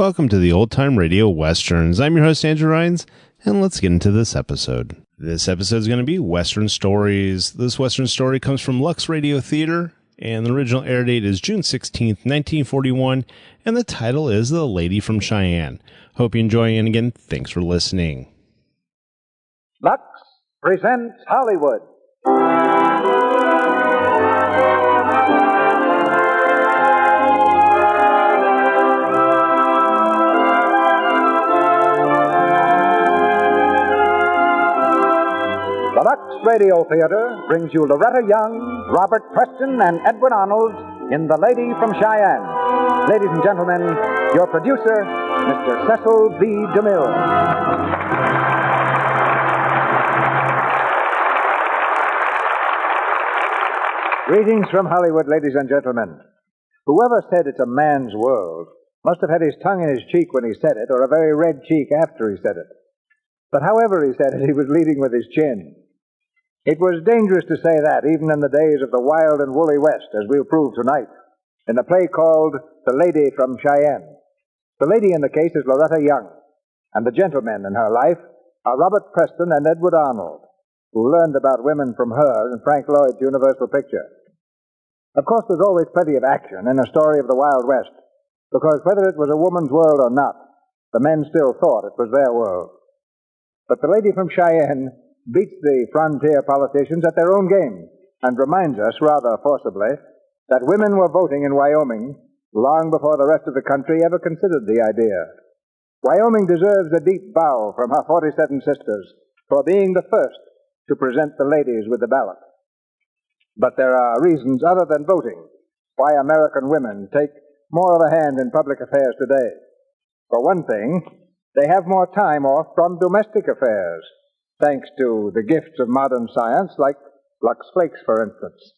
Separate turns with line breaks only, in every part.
Welcome to the Old Time Radio Westerns. I'm your host, Andrew Rhynes, and let's get into this episode. This episode is going to be Western Stories. This Western story comes from Lux Radio Theater, and the original air date is June 16th, 1941, and the title is The Lady from Cheyenne. Hope you enjoy it, and again, thanks for listening.
Lux presents Hollywood. The Lux Radio Theater brings you Loretta Young, Robert Preston, and Edward Arnold in The Lady from Cheyenne. Ladies and gentlemen, your producer, Mr. Cecil B. DeMille. Greetings from Hollywood, ladies and gentlemen. Whoever said it's a man's world must have had his tongue in his cheek when he said it, or a very red cheek after he said it. But however he said it, he was leading with his chin. It was dangerous to say that, even in the days of the wild and woolly West, as we'll prove tonight, in a play called The Lady from Cheyenne. The lady in the case is Loretta Young, and the gentlemen in her life are Robert Preston and Edward Arnold, who learned about women from her in Frank Lloyd's Universal Picture. Of course, there's always plenty of action in a story of the Wild West, because whether it was a woman's world or not, the men still thought it was their world. But The Lady from Cheyenne beats the frontier politicians at their own game and reminds us, rather forcibly, that women were voting in Wyoming long before the rest of the country ever considered the idea. Wyoming deserves a deep bow from her 47 sisters for being the first to present the ladies with the ballot. But there are reasons other than voting why American women take more of a hand in public affairs today. For one thing, they have more time off from domestic affairs, thanks to the gifts of modern science, like Lux Flakes, for instance.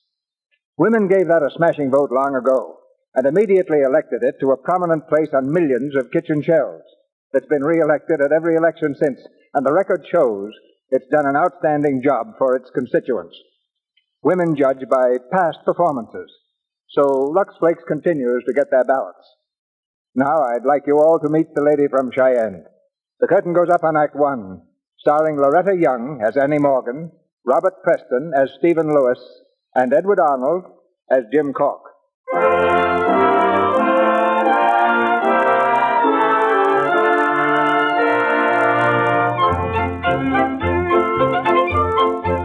Women gave that a smashing vote long ago, and immediately elected it to a prominent place on millions of kitchen shelves. It's been re-elected at every election since, and the record shows it's done an outstanding job for its constituents. Women judge by past performances, so Lux Flakes continues to get their ballots. Now I'd like you all to meet the lady from Cheyenne. The curtain goes up on Act One, starring Loretta Young as Annie Morgan, Robert Preston as Stephen Lewis, and Edward Arnold as Jim Cork.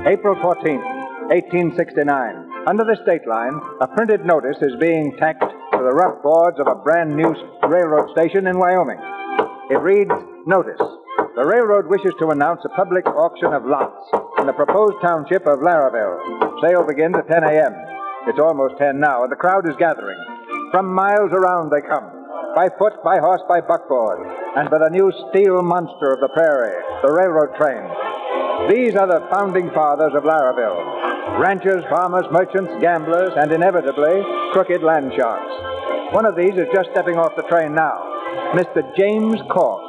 April 14th, 1869. Under the state line, a printed notice is being tacked to the rough boards of a brand new railroad station in Wyoming. It reads, "Notice. The railroad wishes to announce a public auction of lots in the proposed township of Laravel. Sale begins at 10 a.m. It's almost 10 now, and the crowd is gathering. From miles around they come, by foot, by horse, by buckboard, and by the new steel monster of the prairie, the railroad train. These are the founding fathers of Laravel. Ranchers, farmers, merchants, gamblers, and inevitably, crooked land sharks. One of these is just stepping off the train now, Mr. James Cork.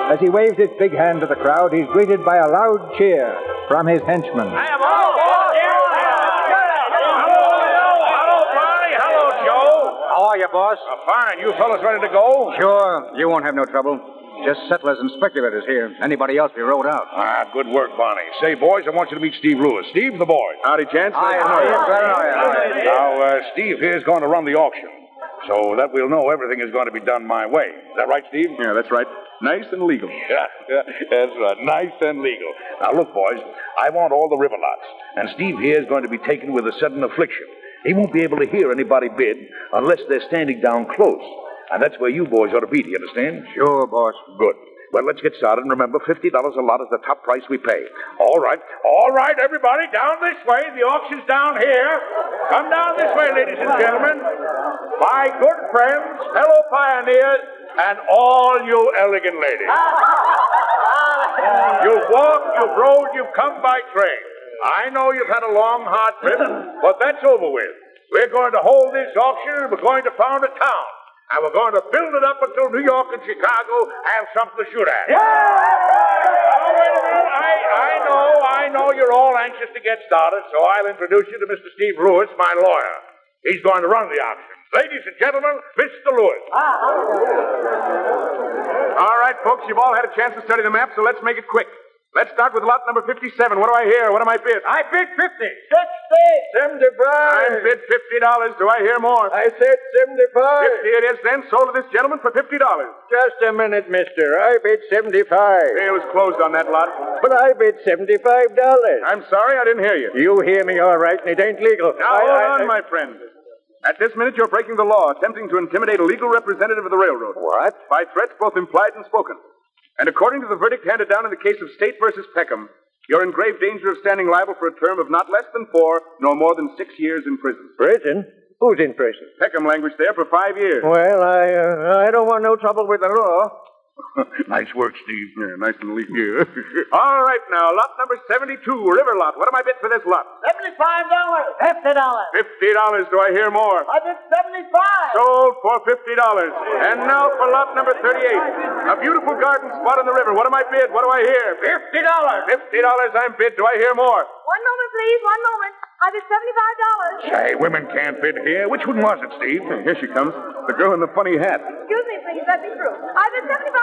As he waves his big hand to the crowd, he's greeted by a loud cheer from his henchmen.
Hello, Barney. Hello, Joe.
How are you, boss?
Fine. You fellas ready to go?
Sure. You won't have no trouble. Just settlers and speculators here. Anybody else be rode out.
Good work, Barney. Say, boys, I want you to meet Steve Lewis. Steve, the boy.
Howdy, gents.
Now, Steve here's going to run the auction, so that we'll know everything is going to be done my way. Is that right, Steve?
Yeah, that's right. Nice and legal.
Yeah, that's right. Nice and legal. Now, look, boys, I want all the river lots, and Steve here is going to be taken with a sudden affliction. He won't be able to hear anybody bid unless they're standing down close. And that's where you boys ought to be, do you understand?
Sure, boss.
Good. Well, let's get started, and remember, $50 a lot is the top price we pay. All right, everybody, down this way. The auction's down here. Come down this way, ladies and gentlemen. My good friends, fellow pioneers, and all you elegant ladies. You've walked, you've rode, you've come by train. I know you've had a long, hard trip, but that's over with. We're going to hold this auction, and we're going to found a town. And we're going to build it up until New York and Chicago have something to shoot at. Yeah! Now, wait a minute. I know you're all anxious to get started, so I'll introduce you to Mr. Steve Lewis, my lawyer. He's going to run the auction. Ladies and gentlemen, Mr. Lewis. All right, folks, you've all had a chance to study the map, so let's make it quick. Let's start with lot number 57. What do I hear? What am I bid?
I bid 50.
60. 75. I bid $50. Do I hear more?
I said 75.
50 it is then. Sold to this gentleman for $50.
Just a minute, mister. I bid 75.
It was closed on that lot.
But I bid $75.
I'm sorry, I didn't hear you.
You hear me all right, and it ain't legal.
Now, hold on, my friend. At this minute, you're breaking the law, attempting to intimidate a legal representative of the railroad.
What?
By threats both implied and spoken. And according to the verdict handed down in the case of State versus Peckham, you're in grave danger of standing liable for a term of not less than 4, nor more than 6 years in prison.
Prison? Who's in prison?
Peckham language there for 5 years.
Well, I don't want no trouble with the law.
Nice work, Steve. Yeah, nice and legal. Yeah. All right, now, lot number 72, River Lot. What am I bid for this lot?
$75. $50.
$50. Do I hear more?
I bid 75.
Sold for $50. And now for lot number 38. A beautiful garden spot on the river. What am I bid? What do I hear?
$50.
$50 I'm bid. Do I hear more?
One moment, please. One moment. I bid $75.
Say, women can't bid here. Which one was it, Steve? Here she comes. The girl in the funny hat.
Excuse me, please. Let me through. I bid $75.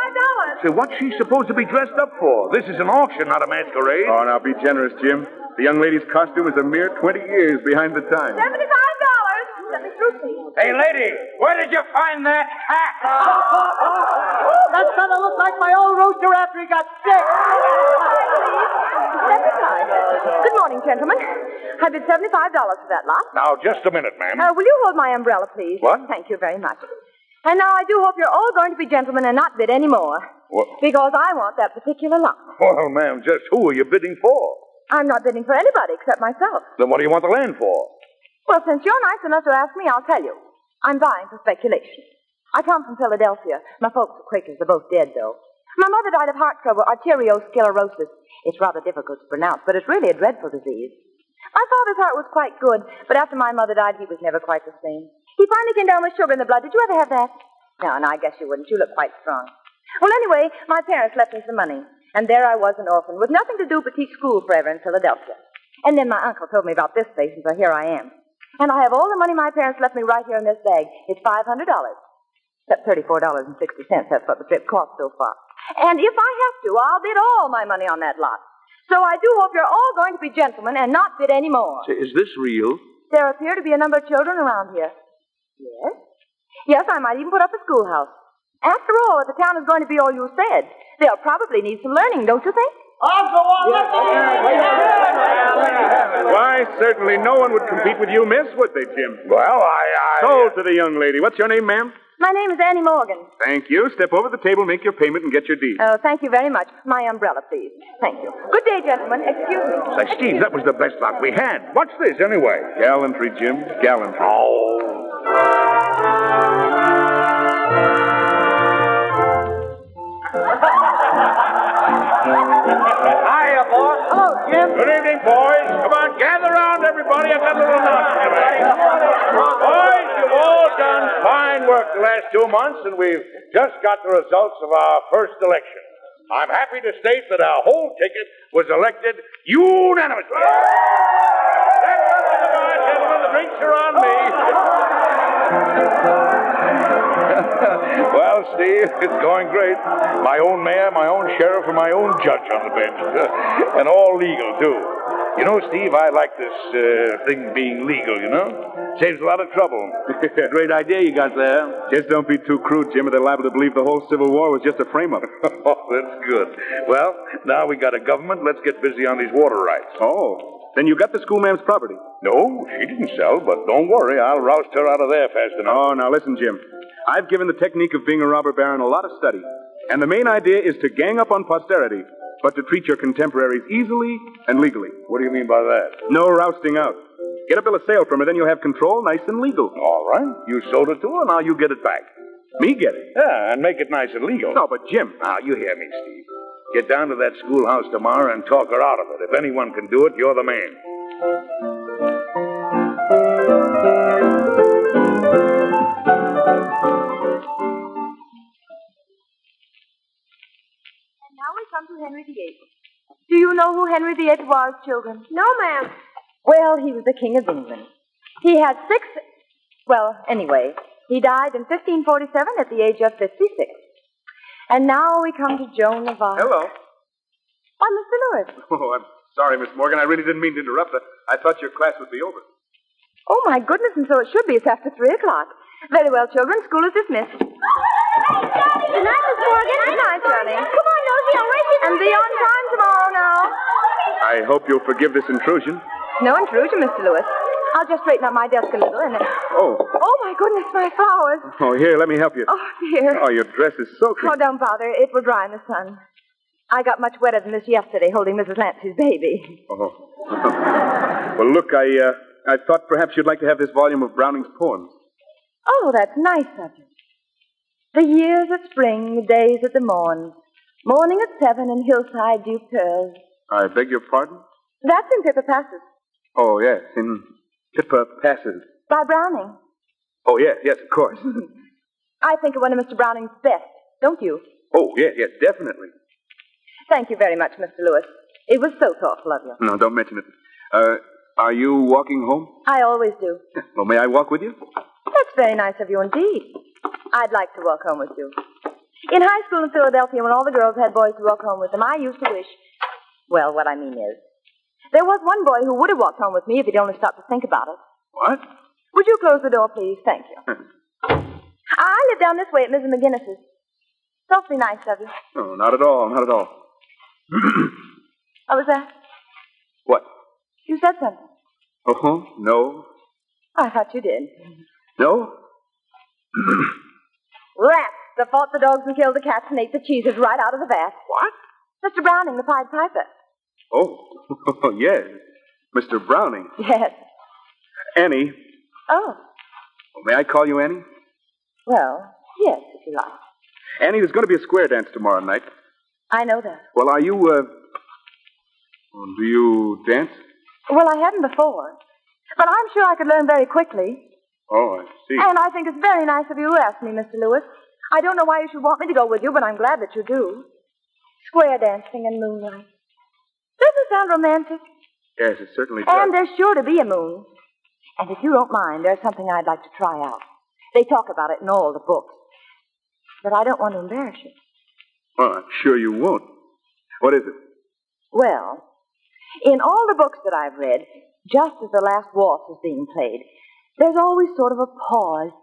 So what's she supposed to be dressed up for? This is an auction, not a masquerade. Oh, now be generous, Jim. The young lady's costume is a mere 20 years behind the time.
$75. Let me through, please.
Hey, lady, where did you find that hat?
That fellow looked like my old rooster after he got sick.
Good morning, gentlemen. I bid $75 for that lot.
Now, just a minute, ma'am.
Will you hold my umbrella, please?
What?
Thank you very much. And now I do hope you're all going to be gentlemen and not bid any more.
What?
Because I want that particular lot.
Well, ma'am, just who are you bidding for?
I'm not bidding for anybody except myself.
Then what do you want the land for?
Well, since you're nice enough to ask me, I'll tell you. I'm buying for speculation. I come from Philadelphia. My folks are Quakers. They're both dead, though. My mother died of heart trouble, arteriosclerosis. It's rather difficult to pronounce, but it's really a dreadful disease. My father's heart was quite good, but after my mother died, he was never quite the same. He finally came down with sugar in the blood. Did you ever have that? No, I guess you wouldn't. You look quite strong. Well, anyway, my parents left me some money, and there I was, an orphan, with nothing to do but teach school forever in Philadelphia. And then my uncle told me about this place, and so here I am. And I have all the money my parents left me right here in this bag. It's $500. Except $34.60. That's what the trip cost so far. And if I have to, I'll bid all my money on that lot. So I do hope you're all going to be gentlemen and not bid any more.
Is this real?
There appear to be a number of children around here. Yes? Yes, I might even put up a schoolhouse. After all, if the town is going to be all you said, they'll probably need some learning, don't you think?
Why, certainly no one would compete with you, miss, would they, Jim?
Well,
Sold to the young lady. What's your name, ma'am?
My name is Annie Morgan.
Thank you. Step over the table, make your payment, and get your deed.
Oh, thank you very much. My umbrella, please. Thank you. Good day, gentlemen. Excuse me.
Say, Steve, that was the best lot we had. What's this, anyway? Gallantry, Jim. Gallantry.
Hiya, boss.
Hello, Jim.
Good evening, boys. Come on, gather around, everybody. I've got a little announcement. Boys, you've all done fine work the last 2 months, and we've just got the results of our first election. I'm happy to state that our whole ticket was elected unanimously. Goodbye, gentlemen. The drinks are on me. Well, Steve, it's going great. My own mayor, my own sheriff, and my own judge on the bench. And all legal, too. You know, Steve, I like this thing being legal, you know? Saves a lot of trouble. Great idea you got there. Just don't be too crude, Jim, or they're liable to believe the whole Civil War was just a frame-up. Oh, that's good. Well, now we got a government. Let's get busy on these water rights. Oh. Then you got the schoolma'am's property? No, she didn't sell, but don't worry. I'll roust her out of there fast enough. Oh, now listen, Jim. I've given the technique of being a robber baron a lot of study. And the main idea is to gang up on posterity, but to treat your contemporaries easily and legally. What do you mean by that? No rousting out. Get a bill of sale from her, then you'll have control, nice and legal. All right. You sold it to her, now you get it back. Me get it? Yeah, and make it nice and legal. No, but Jim... Now, you hear me, Steve. Get down to that schoolhouse tomorrow and talk her out of it. If anyone can do it, you're the man.
And now we come to Henry VIII. Do you know who Henry VIII was, children? No, ma'am. Well, he was the King of England. He had 6... Well, anyway, He died in 1547 at the age of 56. And now we come to Joan of Arc.
Hello.
Why, Mr. Lewis.
Oh, I'm sorry, Miss Morgan. I really didn't mean to interrupt. I thought your class would be over.
Oh, my goodness, and so it should be. It's after 3 o'clock. Very well, children. School is dismissed.
Good night, Miss Morgan.
Good night, Johnny.
Come on, Nosy. I'll race you.
And be on time tomorrow now.
I hope you'll forgive this intrusion.
No intrusion, Mr. Lewis. I'll just straighten up my desk a little and...
Oh,
my goodness, my flowers.
oh, here, let me help you.
Oh, dear.
Oh, your dress is soaking.
Oh, don't bother. It will dry in the sun. I got much wetter than this yesterday holding Mrs. Lancey's baby.
Oh. Well, look, I thought perhaps you'd like to have this volume of Browning's poems.
Oh, that's nice of you. The years at spring, the days at the morn. Morning at 7 and hillside dew pearls.
I beg your pardon?
That's in Pippa Passes.
Oh, yes, in Pippa Passes.
By Browning.
Oh, yes, of course.
I think of one of Mr. Browning's best, don't you?
Oh, yes, definitely.
Thank you very much, Mr. Lewis. It was so thoughtful of you.
No, don't mention it. Are you walking home?
I always do.
Well, may I walk with you?
That's very nice of you indeed. I'd like to walk home with you. In high school in Philadelphia, when all the girls had boys to walk home with them, I used to wish... Well, what I mean is, there was one boy who would have walked home with me if he'd only stopped to think about it.
What?
Would you close the door, please? Thank you. I live down this way at Mrs. McGinnis's. It's awfully nice of you.
No, not at all, not at all.
What was that?
What?
You said something.
Oh, no.
I thought you did.
No?
Rats that fought the dogs and killed the cats and ate the cheeses right out of the vat.
What?
Mr. Browning, the Pied Piper.
Oh, yes. Mr. Browning.
Yes.
Annie.
Oh.
Well, may I call you Annie?
Well, yes, if you like.
Annie, there's going to be a square dance tomorrow night.
I know that.
Well, are you, do you dance?
Well, I haven't before. But I'm sure I could learn very quickly.
Oh, I see.
And I think it's very nice of you to ask me, Mr. Lewis. I don't know why you should want me to go with you, but I'm glad that you do. Square dancing in moonlight. Doesn't it sound romantic?
Yes, it certainly does.
And there's sure to be a moon. And if you don't mind, there's something I'd like to try out. They talk about it in all the books. But I don't want to embarrass you.
Well, I'm sure you won't. What is it?
Well, in all the books that I've read, just as the last waltz is being played, there's always sort of a pause.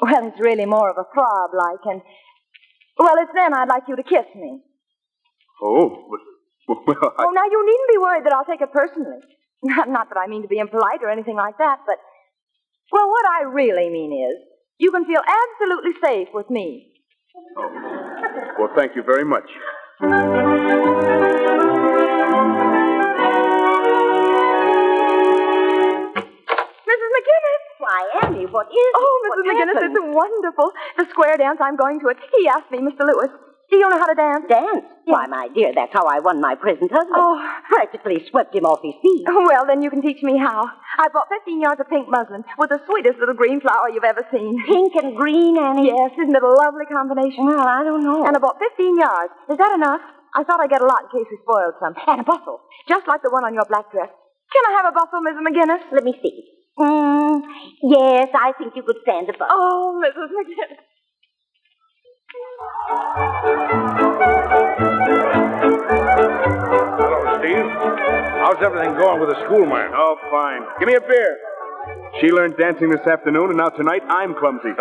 Well, it's really more of a throb-like, and... Well, it's then I'd like you to kiss me.
Oh, well,
Oh, now, you needn't be worried that I'll take it personally. Not that I mean to be impolite or anything like that, but... Well, what I really mean is, you can feel absolutely safe with me.
Oh. Well, thank you very much.
Mrs. McGinnis!
Why, Annie, what is it?
Oh, Mrs. McGinnis, it's wonderful. The square dance I'm going to it. He asked me, Mr. Lewis. Do you know how to dance?
Dance? Why, my dear, that's how I won my present husband.
Oh.
Practically swept him off his feet.
Well, then you can teach me how. I bought 15 yards of pink muslin with the sweetest little green flower you've ever seen.
Pink and green, Annie?
Yes, isn't it a lovely combination?
Well, I don't know.
And I bought 15 yards. Is that enough? I thought I'd get a lot in case we spoiled some. And a bustle, just like the one on your black dress. Can I have a bustle, Mrs. McGinnis?
Let me see. Yes, I think you could stand a bustle.
Oh, Mrs. McGinnis.
Hello, Steve. How's everything going with the schoolmarm?
Oh, fine. Give me a beer. She learned dancing this afternoon, and now tonight I'm clumsy.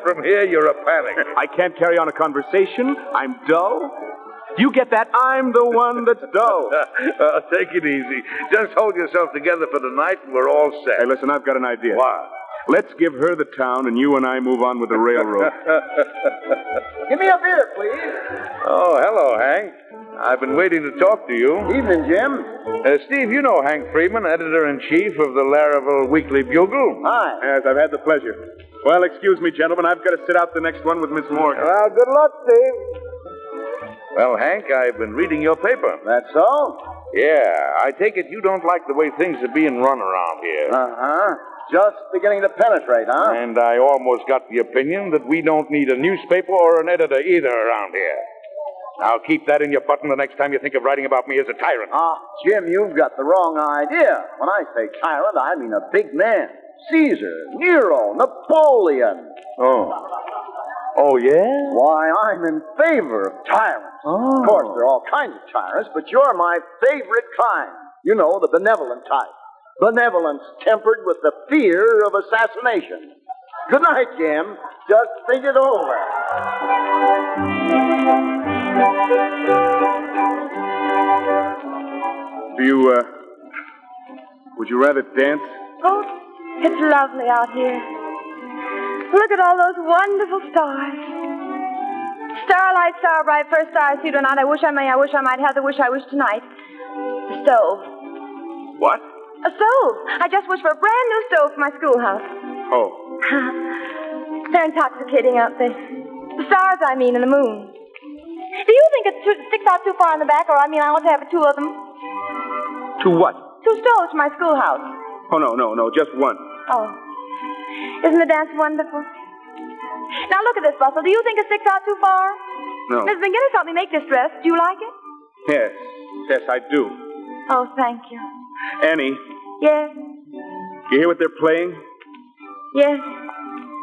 From here, you're a panic.
I can't carry on a conversation. I'm dull. You get that? I'm the one that's dull.
Take it easy. Just hold yourself together for tonight, and we're all set.
Hey, listen, I've got an idea.
What?
Let's give her the town, and you and I move on with the railroad.
Give me a beer, please.
Oh, hello, Hank. I've been waiting to talk to you.
Evening, Jim.
Steve, you know Hank Freeman, editor-in-chief of the Laravel Weekly Bugle.
Hi.
Yes, I've had the pleasure. Well, excuse me, gentlemen. I've got to sit out the next one with Miss Morgan.
Well, good luck, Steve.
Well, Hank, I've been reading your paper.
That's so?
Yeah, I take it you don't like the way things are being run around here.
Uh-huh. Just beginning to penetrate, huh?
And I almost got the opinion that we don't need a newspaper or an editor either around here. Now, keep that in your button the next time you think of writing about me as a tyrant.
Jim, you've got the wrong idea. When I say tyrant, I mean a big man. Caesar, Nero, Napoleon.
Oh, yeah?
Why, I'm in favor of tyrants.
Oh.
Of course, there are all kinds of tyrants, but you're my favorite kind. You know, the benevolent type. Benevolence tempered with the fear of assassination. Good night, Jim. Just think it over.
Would you rather dance?
Oh, it's lovely out here. Look at all those wonderful stars. Starlight, star bright, first star I see tonight. I wish I might have the wish I wish tonight. A stove.
What?
A stove. I just wish for a brand new stove for my schoolhouse.
Oh.
They're intoxicating, aren't they? The stars, I mean, and the moon. Do you think it sticks out too far in the back, or I ought to have two of them?
To what?
Two stoves for my schoolhouse.
Oh, no, just one.
Oh. Isn't the dance wonderful? Now look at this, Bustle. Do you think it sticks out too far?
No.
Miss McGinnis helped me make this dress. Do you like it?
Yes, I do.
Oh, thank you.
Annie,
Yes,
you hear what they're playing?
yes.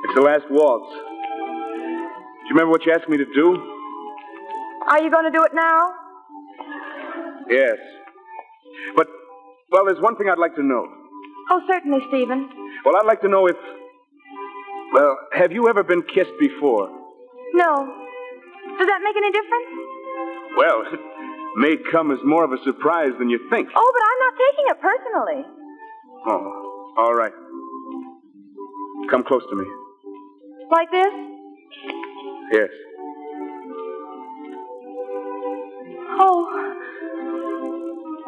It's the last waltz. Do you remember what you asked me to do?
Are you going to do it now?
Yes. But, well, there's one thing I'd like to know.
Oh, certainly, Stephen.
Well, I'd like to know if... Well, have you ever been kissed before?
No. Does that make any difference?
Well, it may come as more of a surprise than you think.
Oh, but I'm not taking it personally.
Oh, all right. Come close to me.
Like this?
Yes.
Oh.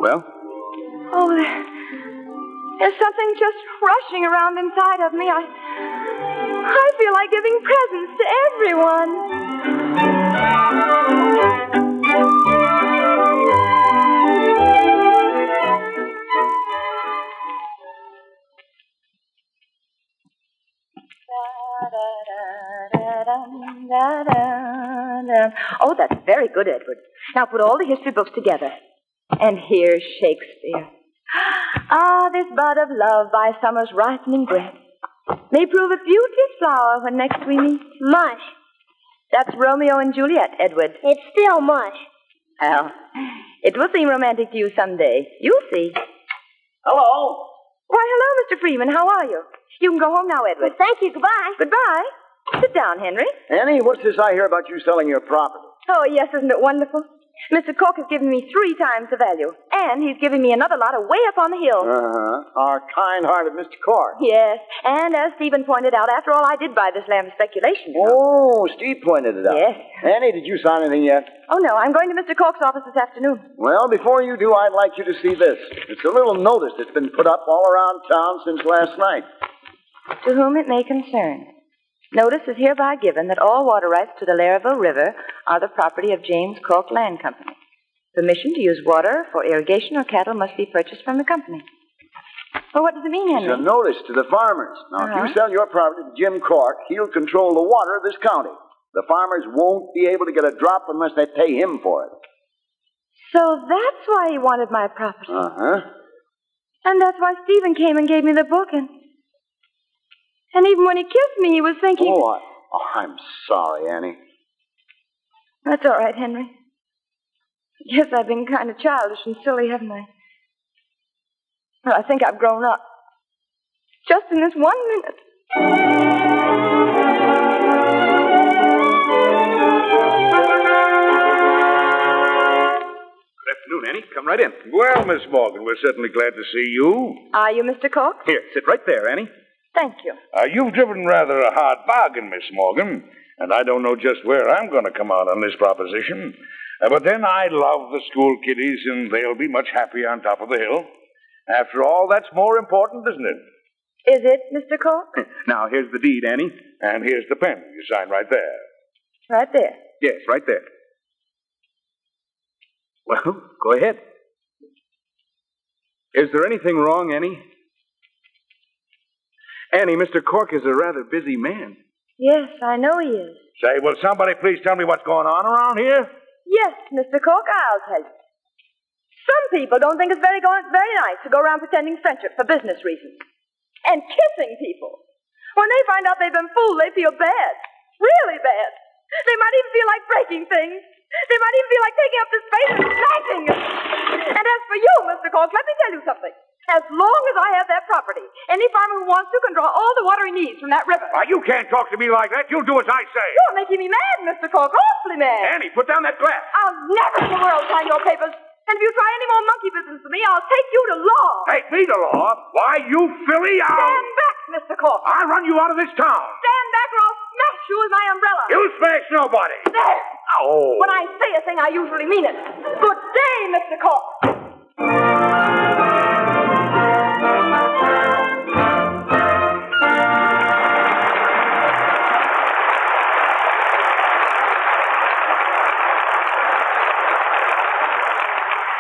Well?
Oh, there's something just rushing around inside of me. I feel like giving presents to everyone. Oh, that's very good, Edward. Now put all the history books together. And here's Shakespeare. Ah, this bud of love by summer's ripening breath may prove a beauteous flower when next we meet.
Mush.
That's Romeo and Juliet, Edward.
It's still mush.
Well, it will seem romantic to you someday. You'll see.
Hello?
Why, hello, Mr. Freeman. How are you? You can go home now, Edward.
Well, thank you. Goodbye.
Goodbye. Sit down, Henry.
Annie, what's this I hear about you selling your property?
Oh, yes, isn't it wonderful? Mr. Cork has given me 3 times the value, and he's giving me another lot way up on the hill.
Our kind-hearted Mr. Cork.
Yes, and as Stephen pointed out, after all, I did buy this land for speculation.
Oh, Steve pointed it out.
Yes.
Annie, did you sign anything yet?
Oh, no, I'm going to Mr. Cork's office this afternoon.
Well, before you do, I'd like you to see this. It's a little notice that's been put up all around town since last night.
To whom it may concern. Notice is hereby given that all water rights to the Laravel River are the property of James Cork Land Company. Permission to use water for irrigation or cattle must be purchased from the company. Well, what does it mean, Henry?
It's a notice to the farmers. Now, if you sell your property to Jim Cork, he'll control the water of this county. The farmers won't be able to get a drop unless they pay him for it.
So that's why he wanted my property.
Uh-huh.
And that's why Stephen came and gave me the book, and even when he kissed me, he was thinking...
Oh, I'm sorry, Annie.
That's all right, Henry. I guess I've been kind of childish and silly, haven't I? Well, I think I've grown up. Just in this 1 minute.
Good afternoon, Annie. Come right in.
Well, Miss Morgan, we're certainly glad to see you.
Are you, Mr. Cork?
Here, sit right there, Annie.
Thank you.
You've driven rather a hard bargain, Miss Morgan, and I don't know just where I'm going to come out on this proposition. But then I love the school kiddies, and they'll be much happier on top of the hill. After all, that's more important, isn't it?
Is it, Mr. Cork?
Now, here's the deed, Annie.
And here's the pen. You sign right there.
Right there.
Yes, right there. Well, go ahead. Is there anything wrong, Annie? Annie, Mr. Cork is a rather busy man.
Yes, I know he is.
Say, will somebody please tell me what's going on around here?
Yes, Mr. Cork, I'll tell you. Some people don't think it's very nice to go around pretending friendship for business reasons. and kissing people. When they find out they've been fooled, they feel bad. Really bad. They might even feel like breaking things. They might even feel like taking up the space and smashing it. And as for you, Mr. Cork, let me tell you something. As long as I have that property, any farmer who wants to can draw all the water he needs from that river.
Why, you can't talk to me like that. You'll do as I say.
You're making me mad, Mr. Cork. Awfully mad.
Annie, put down that glass.
I'll never in the world sign your papers. And if you try any more monkey business with me, I'll take you to law.
Take me to law? Why, you filly,
Stand back, Mr. Cork.
I'll run you out of this town.
Stand back or I'll smash you with my umbrella.
You'll smash nobody.
There.
Oh.
When I say a thing, I usually mean it. Good day, Mr. Cork.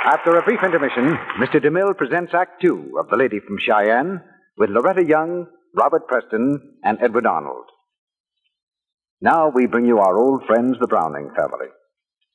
After a brief intermission, Mr. DeMille presents Act Two of The Lady from Cheyenne with Loretta Young, Robert Preston, and Edward Arnold. Now we bring you our old friends, the Browning family.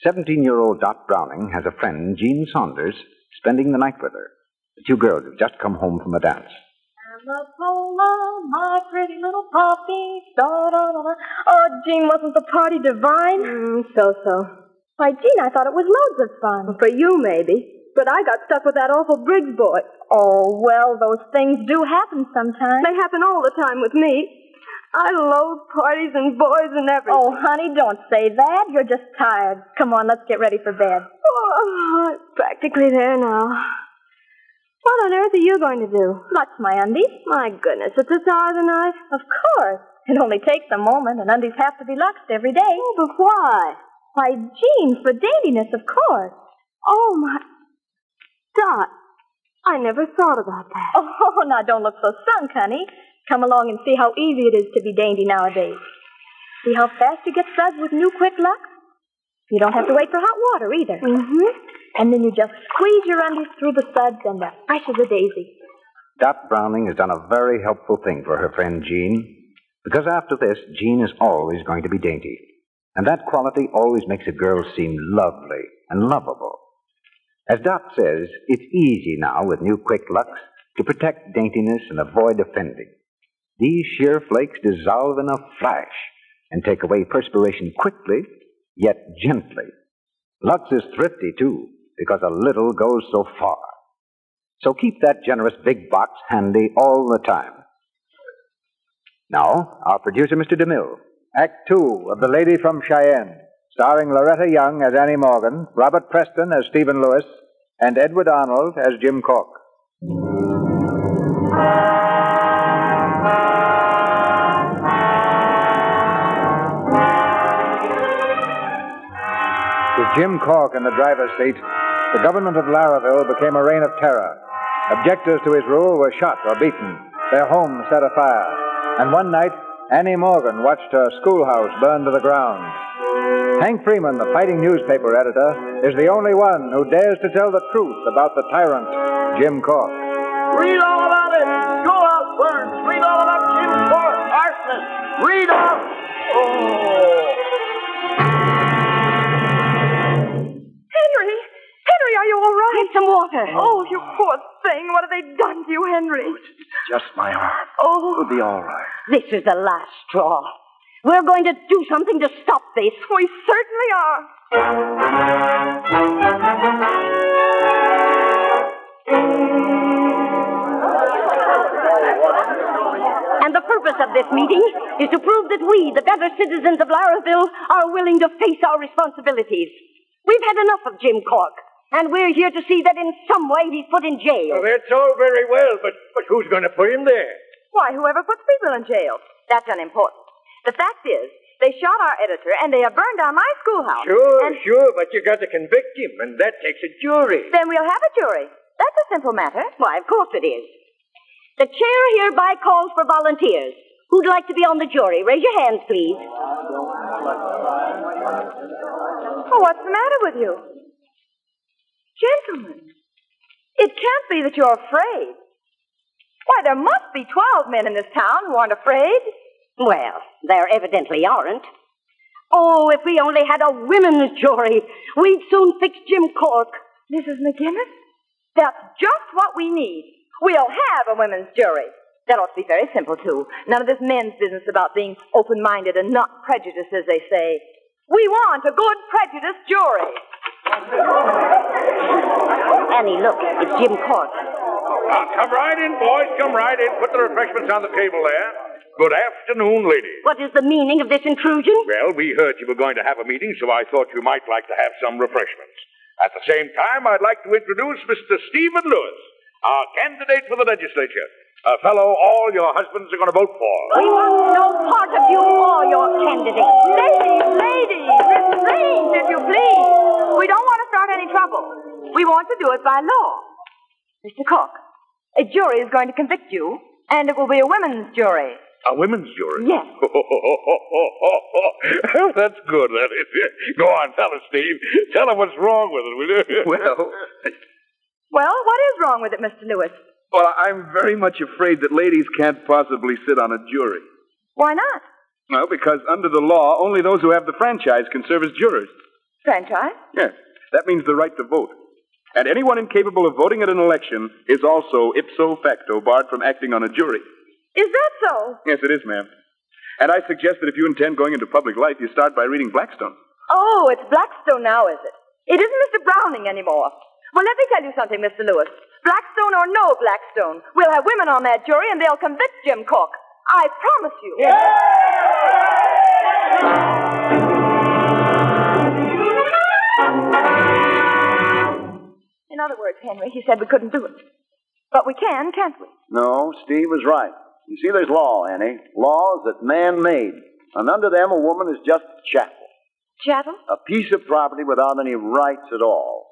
17-year-old Dot Browning has a friend, Jean Saunders, spending the night with her. The two girls have just come home from a dance.
Amapola, my pretty little poppy. Oh, Jean, wasn't the party divine? So-so. Why, Jean, I thought it was loads of fun. Well, for you, maybe. But I got stuck with that awful Briggs boy. Oh, well, those things do happen sometimes. They happen all the time with me. I loathe parties and boys and everything. Oh, honey, don't say that. You're just tired. Come on, let's get ready for bed. Oh, I'm practically there now. What on earth are you going to do? Lux my undies. My goodness, it's this hour of the night? Of course. It only takes a moment, and undies have to be luxed every day. Oh, but why? Why, Jean, for daintiness, of course. Oh, my... Dot, I never thought about that. Oh, now don't look so sunk, honey. Come along and see how easy it is to be dainty nowadays. See how fast you get suds with new Quick Lux? You don't have to wait for hot water, either. Mm-hmm. And then you just squeeze your undies through the suds and they're fresh as a daisy.
Dot Browning has done a very helpful thing for her friend Jean, because after this, Jean is always going to be dainty. And that quality always makes a girl seem lovely and lovable. As Dot says, it's easy now with new Quick Lux to protect daintiness and avoid offending. These sheer flakes dissolve in a flash and take away perspiration quickly, yet gently. Lux is thrifty, too, because a little goes so far. So keep that generous big box handy all the time. Now, our producer, Mr. DeMille. Act Two of The Lady from Cheyenne, starring Loretta Young as Annie Morgan, Robert Preston as Stephen Lewis, and Edward Arnold as Jim Cork. With Jim Cork in the driver's seat, the government of Laravel became a reign of terror. Objectors to his rule were shot or beaten, their homes set afire, and one night, Annie Morgan watched her schoolhouse burn to the ground. Hank Freeman, the fighting newspaper editor, is the only one who dares to tell the truth about the tyrant, Jim Cork.
Read all about it. Schoolhouse burns. Read all about Jim Cork, arsonist. Read all... Oh.
Henry, are you all right? Get some water. Oh, you poor thing. What have they done to you, Henry?
Just my arm.
Oh.
It'll be all right.
This is the last straw. We're going to do something to stop this.
We certainly are.
And the purpose of this meeting is to prove that we, the better citizens of Laraville, are willing to face our responsibilities. We've had enough of Jim Cork, and we're here to see that in some way he's put in jail.
Well, that's all very well, but who's going to put him there?
Why, whoever puts people in jail. That's unimportant. The fact is, they shot our editor, and they have burned down my schoolhouse.
Sure, but you got to convict him, and that takes a jury.
Then we'll have a jury. That's a simple matter.
Why, of course it is. The chair hereby calls for volunteers. Who'd like to be on the jury? Raise your hands, please.
Oh, what's the matter with you? Gentlemen, it can't be that you're afraid. Why, there must be 12 men in this town who aren't afraid.
Well, there evidently aren't. Oh, if we only had a women's jury, we'd soon fix Jim Cork.
Mrs. McGinnis, that's just what we need. We'll have a women's jury. That ought to be very simple, too. None of this men's business about being open-minded and not prejudiced, as they say. We want a good prejudiced jury.
Annie, look, it's Jim Cork.
Come right in, boys. Come right in. Put the refreshments on the table there. Good afternoon, ladies.
What is the meaning of this intrusion?
Well, we heard you were going to have a meeting, so I thought you might like to have some refreshments. At the same time, I'd like to introduce Mr. Stephen Lewis, our candidate for the legislature. A fellow all your husbands are going to vote for.
We want no part of you or your candidate.
Ladies, refrain, if you please. We don't want to start any trouble. We want to do it by law. Mr. Cook, a jury is going to convict you, and it will be a women's jury.
A women's jury?
Yes.
That's good, that is. Go on, tell us, Steve. Tell them what's wrong with it, will you?
Well, what is wrong with it, Mr. Lewis?
Well, I'm very much afraid that ladies can't possibly sit on a jury.
Why not?
Well, because under the law, only those who have the franchise can serve as jurors.
Franchise?
Yes. That means the right to vote. And anyone incapable of voting at an election is also ipso facto barred from acting on a jury.
Is that so?
Yes, it is, ma'am. And I suggest that if you intend going into public life, you start by reading Blackstone.
Oh, it's Blackstone now, is it? It isn't Mr. Browning anymore. Well, let me tell you something, Mr. Lewis. Blackstone or no Blackstone, we'll have women on that jury and they'll convict Jim Cook. I promise you. Yeah. In other words, Henry, he said we couldn't do it. But we can, can't we?
No, Steve was right. You see, there's law, Annie. Laws that man made. And under them, a woman is just chattel.
Chattel?
A piece of property without any rights at all.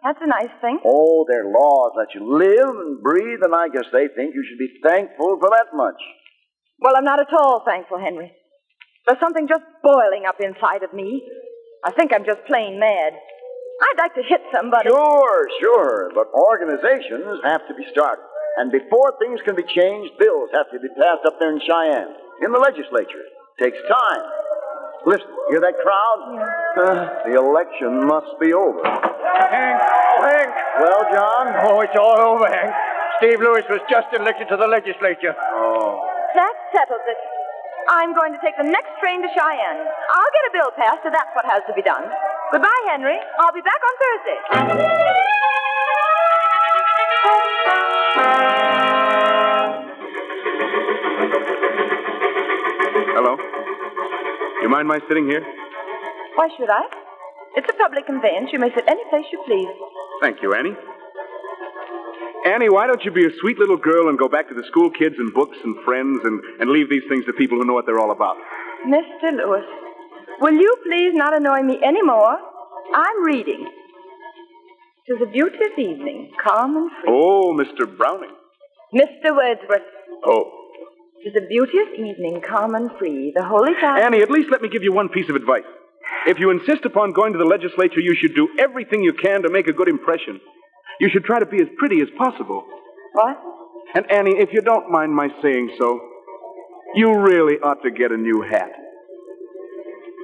That's a nice thing.
Oh, their laws let you live and breathe, and I guess they think you should be thankful for that much.
Well, I'm not at all thankful, Henry. There's something just boiling up inside of me. I think I'm just plain mad. I'd like to hit somebody.
Sure. But organizations have to be started. And before things can be changed, bills have to be passed up there in Cheyenne, in the legislature. It takes time. Listen, hear that crowd? Yeah. The election must be over.
Hank!
Well, John?
Oh, it's all over, Hank. Steve Lewis was just elected to the legislature.
Oh.
That settles it. I'm going to take the next train to Cheyenne. I'll get a bill passed, and that's what has to be done. Goodbye, Henry. I'll be back on Thursday.
Hello? You mind my sitting here?
Why should I? It's a public conveyance. You may sit any place you please.
Thank you, Annie. Annie, why don't you be a sweet little girl and go back to the school kids and books and friends and leave these things to people who know what they're all about?
Mr. Lewis, will you please not annoy me any more? I'm reading. 'Tis a beauteous evening, calm and free.
Oh, Mr. Browning.
Mr. Wordsworth.
Oh.
'Tis a beauteous evening, calm and free. The holy time...
Annie, at least let me give you one piece of advice. If you insist upon going to the legislature, you should do everything you can to make a good impression. You should try to be as pretty as possible.
What?
And Annie, if you don't mind my saying so, you really ought to get a new hat.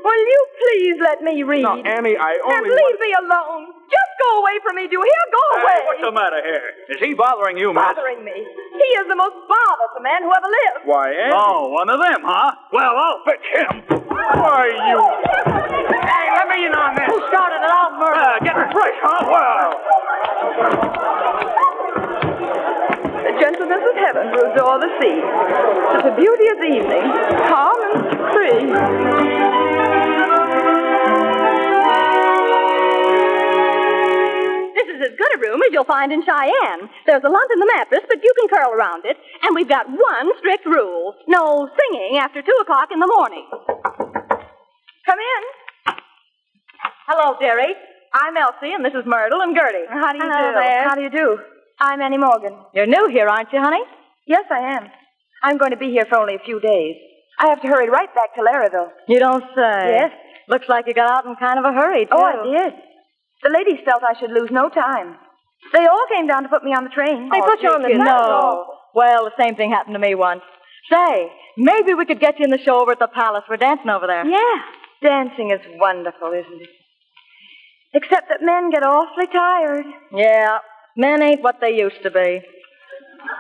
Will you please let me read?
No, Annie, I only...
And leave me alone. Just go away from me, do you hear? Go away.
What's the matter here? Is he bothering you, miss?
Bothering me. He is the most bothersome man who ever lived.
Why, Annie?
Oh, one of them, huh? Well, I'll fix him.
Why, you...
Hey, let me in on this. Who started it out, Merrill? Getting fresh, huh? Well...
The gentleness of heaven broods o'er the sea. Such a beauteous evening, calm and free.
This is as good a room as you'll find in Cheyenne. There's a lump in the mattress, but you can curl around it. And we've got one strict rule. No singing after 2 o'clock in the morning.
Come in.
Hello, dearie.
I'm Elsie, and this is Myrtle and Gertie. How do you
Hello
do?
there.
How do you do? I'm Annie Morgan.
You're new here, aren't you, honey?
Yes, I am. I'm going to be here for only a few days. I have to hurry right back to Larryville.
You don't say.
Yes.
Looks like you got out in kind of a hurry, too.
Oh, I did. The ladies felt I should lose no time. They all came down to put me on the train.
They put you on the train? No. Well, the same thing happened to me once. Say, maybe we could get you in the show over at the Palace. We're dancing over there.
Yeah. Dancing is wonderful, isn't it? Except that men get awfully tired.
Yeah. Men ain't what they used to be.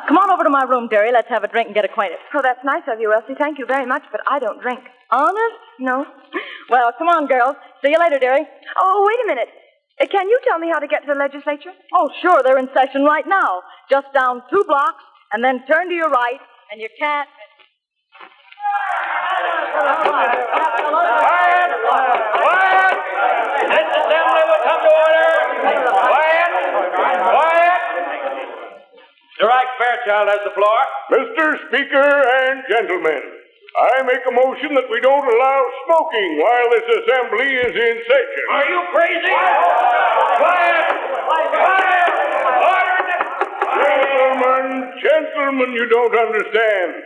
Come on over to my room, dearie. Let's have a drink and get acquainted.
Oh, that's nice of you, Elsie. Thank you very much, but I don't drink.
Honest?
No.
Well, come on, girls. See you later, dearie.
Oh, wait a minute. Can you tell me how to get to the legislature?
Oh, sure. They're in session right now. Just down 2 blocks, and then turn to your right, and you can't...
Quiet! Quiet! This assembly will come to order. Quiet! Quiet! Mr. Ike Fairchild has the floor. Mr. Speaker and gentlemen, I make a motion that we don't allow smoking while this assembly is in session. Are you crazy? Quiet! Quiet! Order! Gentlemen, you don't understand.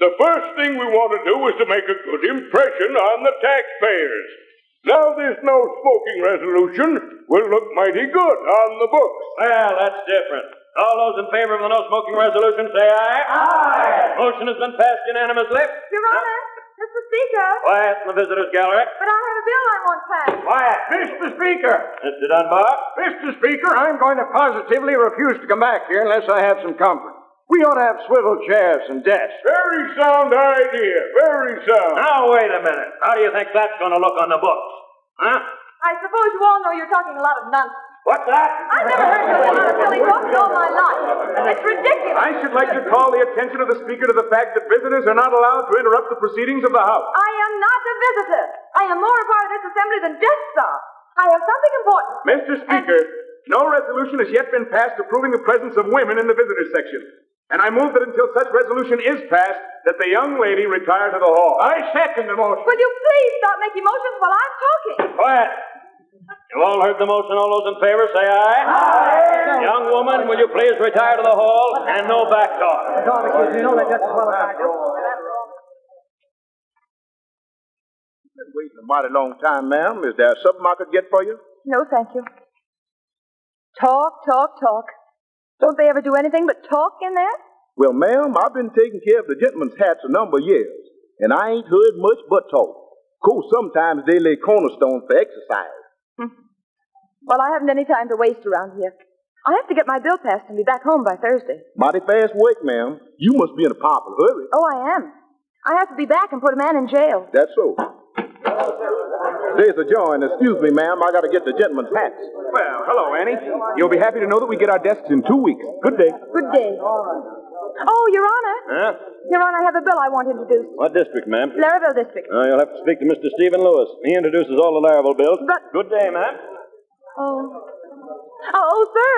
The first thing we want to do is to make a good impression on the taxpayers. Now this no smoking resolution will look mighty good on the books.
Well, that's different. All those in favor of the no smoking resolution say aye. Aye. Motion has been passed unanimously.
Your Honor, Mr. Speaker.
Quiet in the visitors' gallery.
But I have a bill I want passed.
Quiet.
Mr. Speaker.
Mr. Dunbar.
Mr. Speaker, I'm going to positively refuse to come back here unless I have some comfort. We ought to have swivel chairs and desks.
Very sound idea. Very sound.
Now, wait a minute. How do you think that's going to look on the books? Huh?
I suppose you all know you're talking a lot of nonsense.
What's that?
I've never heard such a lot of silly talk in all my life. It's ridiculous.
I should like to call the attention of the Speaker to the fact that visitors are not allowed to interrupt the proceedings of the House.
I am not a visitor. I am more a part of this assembly than guests are. I have something important.
Mr. Speaker, no resolution has yet been passed approving the presence of women in the visitors section. And I move that until such resolution is passed, that the young lady retire to the hall.
I second the motion.
Will you please stop making motions while I'm talking?
Quiet. You all heard the motion. All those in favor say aye. Aye. Young woman, will you please retire to the hall and no back talk?
You know that just qualified. Been waiting a mighty long time, ma'am. Is there something I could get for you?
No, thank you. Talk, talk, talk. Don't they ever do anything but talk in there?
Well, ma'am, I've been taking care of the gentlemen's hats a number of years, and I ain't heard much but talk. Of course, sometimes they lay cornerstones for exercise.
Well, I haven't any time to waste around here. I have to get my bill passed and be back home by Thursday.
Mighty fast work, ma'am. You must be in a powerful hurry.
Oh, I am. I have to be back and put a man in jail.
That's so. There's a joint. Excuse me, ma'am. I got to get the gentleman's hats.
Well, hello, Annie. You'll be happy to know that we get our desks in 2 weeks. Good day.
Good day. Oh, Your Honor.
Huh?
Your Honor, I have a bill I want introduced.
What district, ma'am?
Laravel District.
You'll have to speak to Mr. Stephen Lewis. He introduces all the Laravel bills.
But...
Good day, ma'am.
Oh, sir.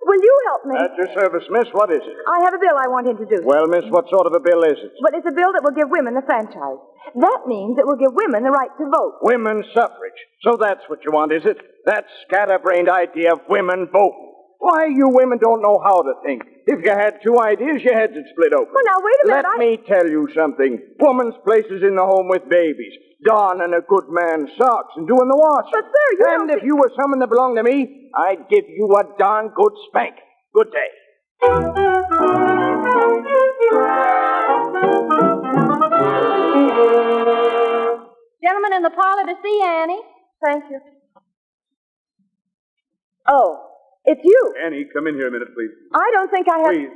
Will you help me?
At your service, miss. What is it?
I have a bill I want introduced.
Well, miss, what sort of a bill is it?
Well, it's a bill that will give women the franchise. That means it will give women the right to vote.
Women's suffrage. So that's what you want, is it? That scatterbrained idea of women voting. Why, you women don't know how to think. If you had two ideas, your heads would split open.
Well, now, wait a minute.
Let me tell you something. Woman's place is in the home with babies, donning a good man's socks and doing the washing.
But, sir, you
And if you were someone that belonged to me, I'd give you a darn good spank. Good day.
Gentlemen in the parlor to see Annie.
Thank you. Oh, it's you.
Annie, come in here a minute, please.
I don't think I have...
Please.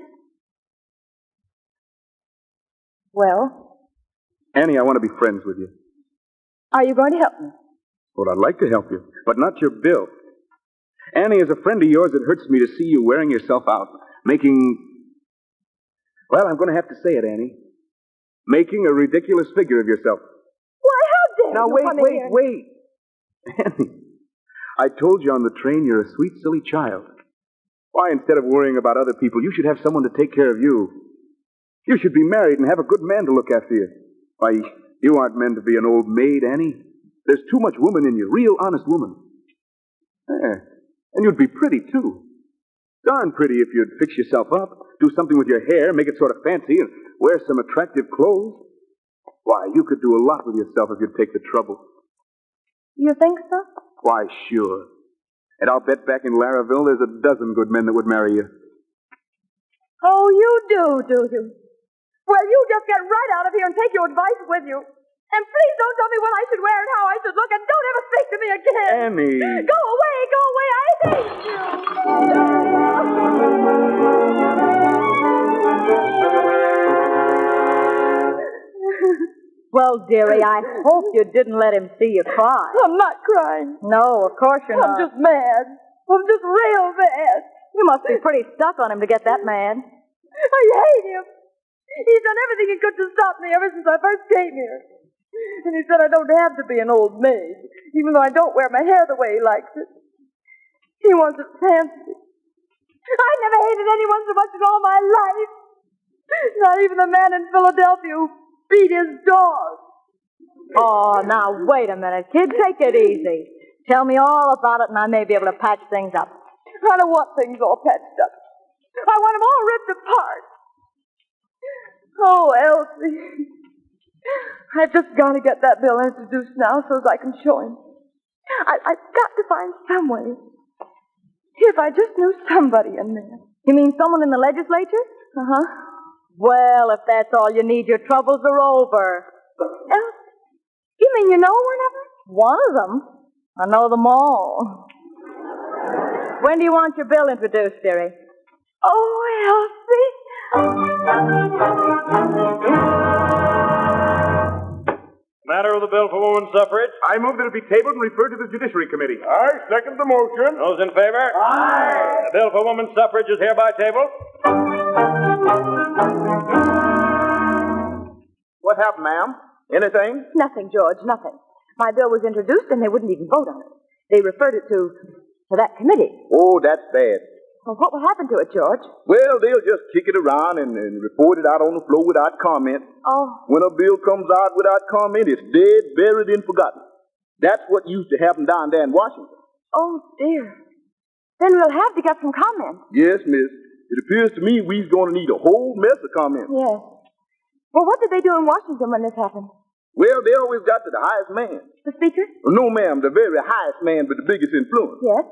Well?
Annie, I want to be friends with you.
Are you going to help me?
Well, I'd like to help you, but not your bill. Annie, as a friend of yours, it hurts me to see you wearing yourself out, making... Well, I'm going to have to say it, Annie. Making a ridiculous figure of yourself.
Why, how dare
Now,
you come in here?
wait. Annie, I told you on the train you're a sweet, silly child. Why, instead of worrying about other people, you should have someone to take care of you. You should be married and have a good man to look after you. Why, you aren't meant to be an old maid, Annie. There's too much woman in you, real honest woman. Yeah. And you'd be pretty, too. Darn pretty if you'd fix yourself up, do something with your hair, make it sort of fancy, and wear some attractive clothes. Why, you could do a lot with yourself if you'd take the trouble.
You think so?
Why, sure. And I'll bet back in Laravel there's a dozen good men that would marry you.
Oh, you do you? Well, you just get right out of here and take your advice with you. And please don't tell me what I should wear and how I should look, and don't ever speak to me again.
Annie.
Go away, I hate you.
Well, dearie, I hope you didn't let him see you cry.
I'm not crying.
No, of course you're not.
I'm just mad. I'm just real mad.
You must be pretty stuck on him to get that mad.
I hate him. He's done everything he could to stop me ever since I first came here. And he said I don't have to be an old maid, even though I don't wear my hair the way he likes it. He wants it fancy. I never hated anyone so much in all my life. Not even the man in Philadelphia who beat his dog.
Oh, now, wait a minute, kid. Take it easy. Tell me all about it, and I may be able to patch things up.
I don't want things all patched up. I want them all ripped apart. Oh, Elsie. I've just got to get that bill introduced now so as I can show him. I've got to find some way. If I just knew somebody in there.
You mean someone in the legislature?
Uh-huh.
Well, if that's all you need, your troubles are over.
Elsie, you mean you know one of them?
One of them? I know them all. When do you want your bill introduced, dearie?
Oh, Elsie.
Matter of the bill for women's suffrage?
I move that it be tabled and referred to the Judiciary Committee.
I second the motion.
Those in favor?
Aye.
The bill for women's suffrage is hereby tabled.
What happened, ma'am? Anything?
Nothing, George, nothing. My bill was introduced and they wouldn't even vote on it. They referred it to that committee.
Oh, that's bad.
Well, what will happen to it, George?
Well, they'll just kick it around and report it out on the floor without comment.
Oh.
When a bill comes out without comment, it's dead, buried, and forgotten. That's what used to happen down there in Washington.
Oh, dear. Then we'll have to get some comments.
Yes, miss. It appears to me we're going to need a whole mess of comments.
Yes. Well, what did they do in Washington when this happened?
Well, they always got to the highest man.
The speaker?
No, ma'am, the very highest man with the biggest influence.
Yes.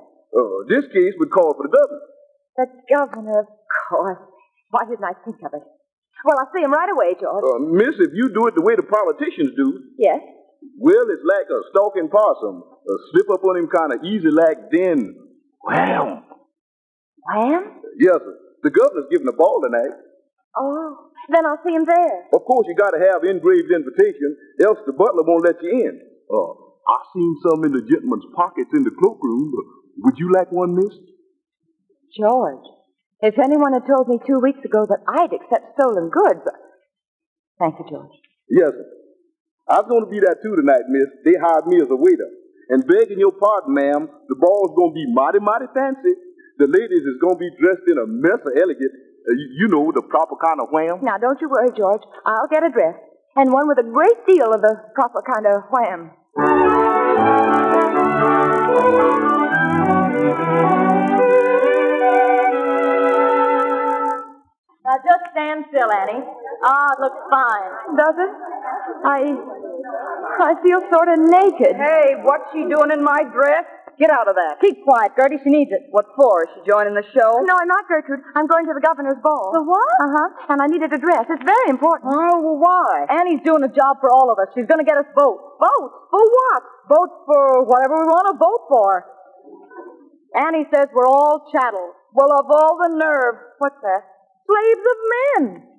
This case would call for the governor.
The governor, of course. Why didn't I think of it? Well, I'll see him right away, George.
Miss, if you do it the way the politicians do,
yes,
well, it's like a stalking possum. Slip up on him kind of easy like then. Wham!
Wham?
Yes, sir. The governor's giving a ball tonight.
Oh, then I'll see him there.
Of course, you got to have engraved invitation, else the butler won't let you in. I seen some in the gentleman's pockets in the cloakroom. Would you like one, miss?
George, if anyone had told me 2 weeks ago that I'd accept stolen goods... Thank you, George.
Yes, sir. I was going to be that too tonight, miss. They hired me as a waiter. And begging your pardon, ma'am, the ball's going to be mighty, mighty fancy. The ladies is going to be dressed in a mess of elegant, you know, the proper kind of wham.
Now, don't you worry, George. I'll get a dress. And one with a great deal of the proper kind of wham.
Now, just stand still, Annie. It looks fine.
Does it? I feel sort of naked.
Hey, what's she doing in my dress? Get out of that.
Keep quiet, Gertie. She needs it.
What for? Is she joining the show?
No, I'm not, Gertrude. I'm going to the governor's ball.
The what?
Uh-huh. And I needed a dress. It's very important.
Oh, well, why?
Annie's doing a job for all of us. She's going to get us votes.
Votes? For what?
Votes for whatever we want to vote for. Annie says we're all chattels.
Well, of all the nerve.
What's that?
Slaves of men.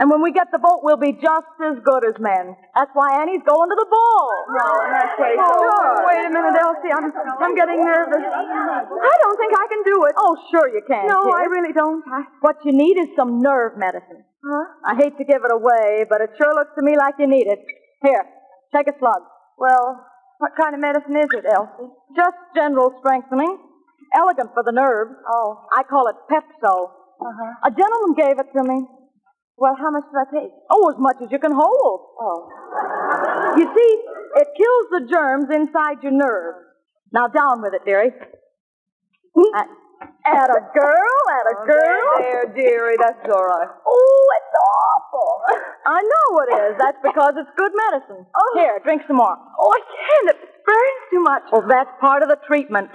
And when we get the vote, we'll be just as good as men. That's why Annie's going to the ball.
No, in that case.
Oh, wait a minute, Elsie. I'm getting nervous. I don't think I can do it.
Oh, sure you can.
No,
kid.
I really don't.
What you need is some nerve medicine.
Huh?
I hate to give it away, but it sure looks to me like you need it. Here, take a slug.
Well, what kind of medicine is it, Elsie?
Just general strengthening. Elegant for the nerves.
Oh.
I call it Pepso.
Uh-huh.
A gentleman gave it to me.
Well, how much should I take?
Oh, as much as you can hold.
Oh.
You see, it kills the germs inside your nerves. Now, down with it, dearie. Atta girl.
There, dearie, that's all right.
Oh, it's awful. I know it is. That's because it's good medicine.
Oh.
Here, drink some more.
Oh, I can't. It burns too much.
Well, that's part of the treatment.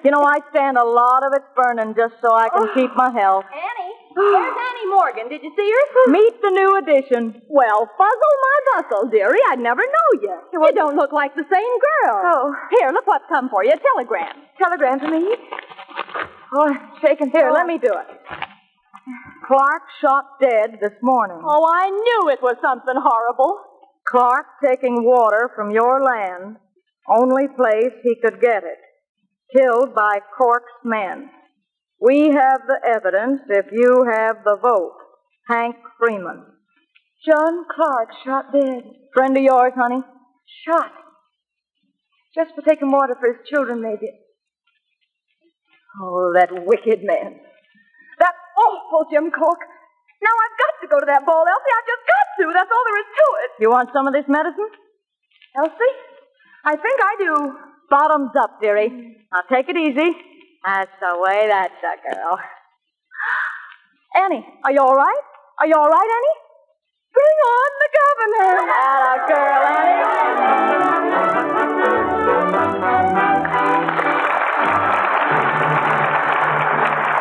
You know, I stand a lot of it burning just so I can keep my health.
Annie, where's Annie Morgan? Did you see her?
Meet the new addition.
Well, fuzzle my bustle, dearie. I'd never know you. You don't look like the same girl.
Oh.
Here, look what's come for you. A telegram.
Telegram for me? Oh, I'm shaking.
Here, let me do it. Clark shot dead this morning.
Oh, I knew it was something horrible.
Clark taking water from your land, only place he could get it. Killed by Cork's men. We have the evidence if you have the vote. Hank Freeman.
John Clark shot dead.
Friend of yours, honey?
Shot. Just for taking water for his children, maybe.
Oh, that wicked man.
That awful Jim Cork. Now I've got to go to that ball, Elsie. I've just got to. That's all there is to it.
You want some of this medicine?
Elsie? I think I do.
Bottoms up, dearie. Now take it easy. That's the way, that's a girl. Annie, are you all right? Are you all right, Annie?
Bring on the governor.
Atta girl, Annie.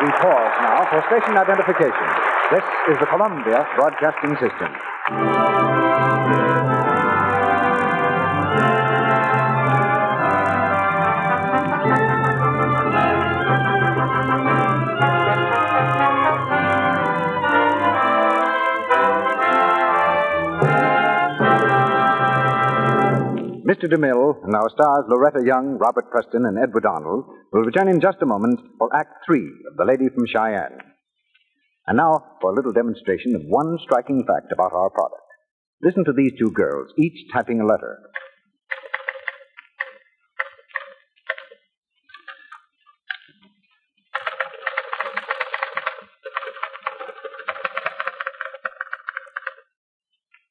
We pause now for station identification. This is the Columbia Broadcasting System. Mr. DeMille and our stars Loretta Young, Robert Preston, and Edward Arnold will return in just a moment for Act 3 of The Lady from Cheyenne. And now for a little demonstration of one striking fact about our product. Listen to these two girls, each typing a letter.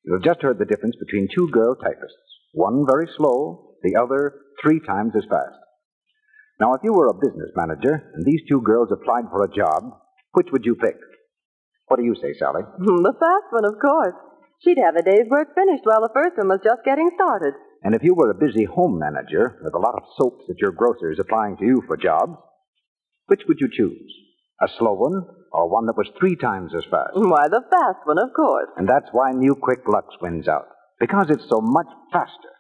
You've just heard the difference between two girl typists. One very slow, the other 3 times as fast. Now, if you were a business manager and these two girls applied for a job, which would you pick? What do you say, Sally?
The fast one, of course. She'd have a day's work finished while the first one was just getting started.
And if you were a busy home manager with a lot of soaps at your grocer's applying to you for jobs, which would you choose? A slow one or one that was 3 times as fast?
Why, the fast one, of course.
And that's why New Quick Lux wins out. Because it's so much faster.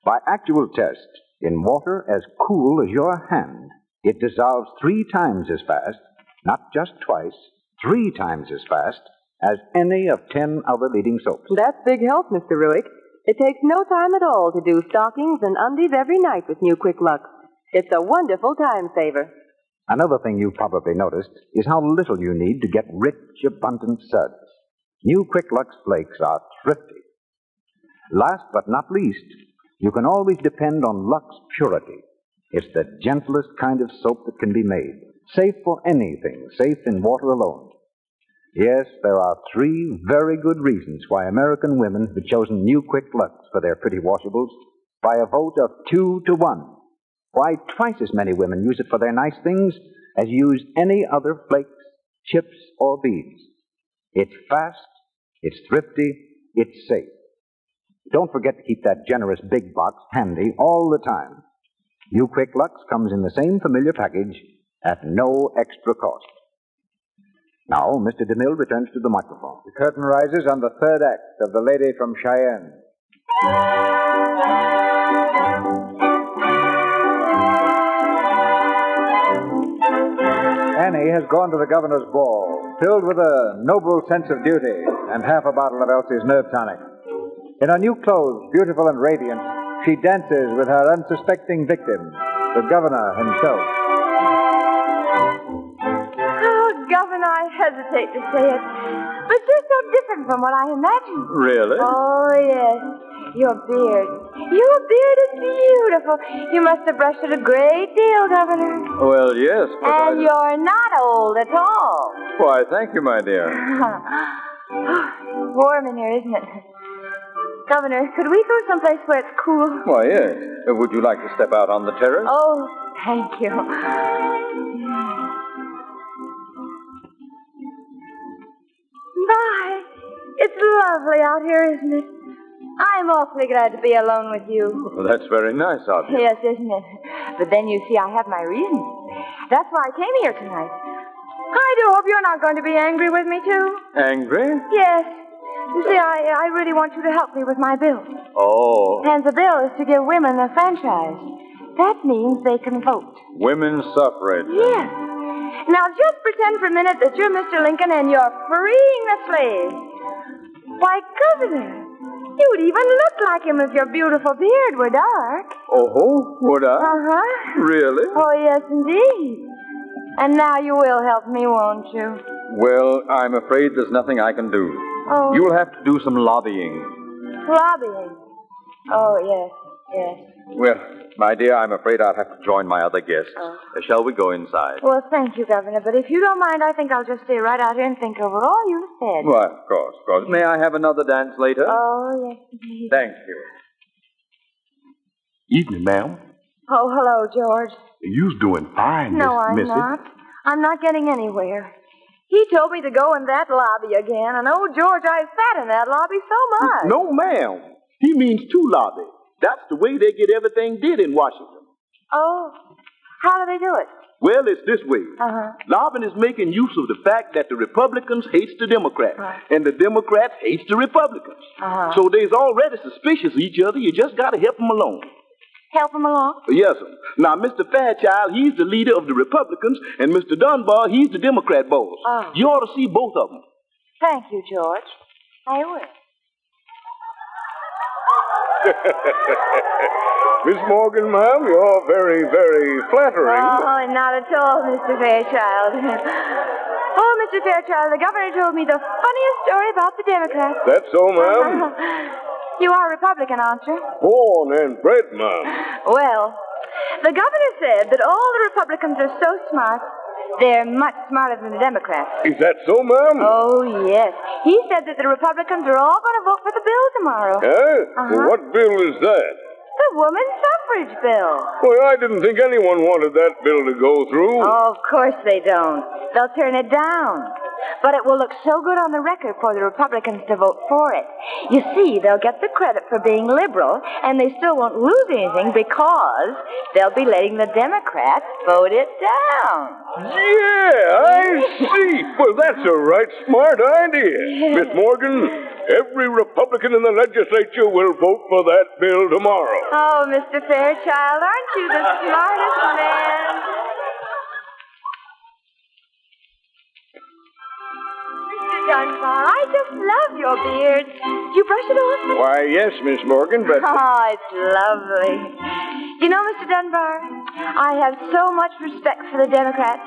By actual test, in water as cool as your hand, it dissolves 3 times as fast, not just twice, 3 times as fast, as any of 10 other leading soaps.
That's big help, Mr. Ruick. It takes no time at all to do stockings and undies every night with New Quick Lux. It's a wonderful time saver.
Another thing you've probably noticed is how little you need to get rich, abundant suds. New Quick Lux flakes are thrifty. Last but not least, you can always depend on Lux Purity. It's the gentlest kind of soap that can be made. Safe for anything, safe in water alone. Yes, there are 3 very good reasons why American women have chosen New Quick Lux for their pretty washables by a vote of 2 to 1. Why twice as many women use it for their nice things as use any other flakes, chips, or beads. It's fast, it's thrifty, it's safe. Don't forget to keep that generous big box handy all the time. New Quick Lux comes in the same familiar package at no extra cost. Now, Mr. DeMille returns to the microphone. The curtain rises on the 3rd act of The Lady from Cheyenne. Annie has gone to the governor's ball, filled with a noble sense of duty and half a bottle of Elsie's nerve tonic. In her new clothes, beautiful and radiant, she dances with her unsuspecting victim, the governor himself.
Oh, Governor, I hesitate to say it, but you're so different from what I imagined.
Really?
Oh, yes. Your beard. Your beard is beautiful. You must have brushed it a great deal, Governor.
Well, yes, but
And you're not old at all.
Why, thank you, my dear.
Warm in here, isn't it? Governor, could we go someplace where it's cool?
Why, yes. Would you like to step out on the terrace?
Oh, thank you. My, it's lovely out here, isn't it? I'm awfully glad to be alone with you.
Well, that's very nice of you.
Yes, isn't it? But then you see, I have my reasons. That's why I came here tonight. I do hope you're not going to be angry with me, too.
Angry?
Yes. You see, I really want you to help me with my bill.
Oh.
And the bill is to give women a franchise. That means they can vote.
Women's suffrage.
Yes. Now, just pretend for a minute that you're Mr. Lincoln and you're freeing the slaves. Why, Governor,
You'd even look like him if your beautiful beard were dark.
Oh, would I?
Uh-huh.
Really?
Oh, yes, indeed. And now you will help me, won't you?
Well, I'm afraid there's nothing I can do.
Oh.
You'll have to do some lobbying.
Lobbying? Oh, yes, yes.
Well, my dear, I'm afraid I'll have to join my other guests.
Oh.
Shall we go inside?
Well, thank you, Governor, but if you don't mind, I think I'll just stay right out here and think over all you said.
Why, of course, of course. May I have another dance later?
Oh, yes, indeed.
Thank you.
Evening, ma'am.
Oh, hello, George.
You's doing fine,
No, I'm
Missy.
not. I'm not getting anywhere. He told me to go in that lobby again, and oh, George, I sat in that lobby so much.
No, ma'am. He means two lobbies. That's the way they get everything did in Washington.
Oh, how do they do it?
Well, it's this way.
Uh-huh.
Lobbying is making use of the fact that the Republicans hates the Democrats, and the Democrats hates the Republicans.
Uh-huh.
So they's already suspicious of each other. You just got to help them along.
Help him along?
Yes, sir. Now, Mr. Fairchild, he's the leader of the Republicans, and Mr. Dunbar, he's the Democrat boss.
Oh.
You ought to see both of them.
Thank you, George. I will.
Miss Morgan, ma'am, you're very, very flattering.
Oh, not at all, Mr. Fairchild. Oh, Mr. Fairchild, the governor told me the funniest story about the Democrats.
That's so, ma'am?
You are a Republican, aren't you?
Born and bred, ma'am.
Well, the governor said that all the Republicans are so smart, they're much smarter than the Democrats.
Is that so, ma'am?
Oh, yes. He said that the Republicans are all going to vote for the bill tomorrow.
Eh? What bill is that?
The woman's suffrage bill.
Well, I didn't think anyone wanted that bill to go through.
Oh, of course they don't. They'll turn it down. But it will look so good on the record for the Republicans to vote for it. You see, they'll get the credit for being liberal, and they still won't lose anything because they'll be letting the Democrats vote it down.
Yeah, I see. Well, that's a right smart idea. Miss Morgan, every Republican in the legislature will vote for that bill tomorrow.
Oh, Mr. Fairchild, aren't you the smartest man? Mr. Dunbar, I just love your beard. You brush it often?
Why, yes, Miss Morgan, but...
Oh, it's lovely. You know, Mr. Dunbar, I have so much respect for the Democrats.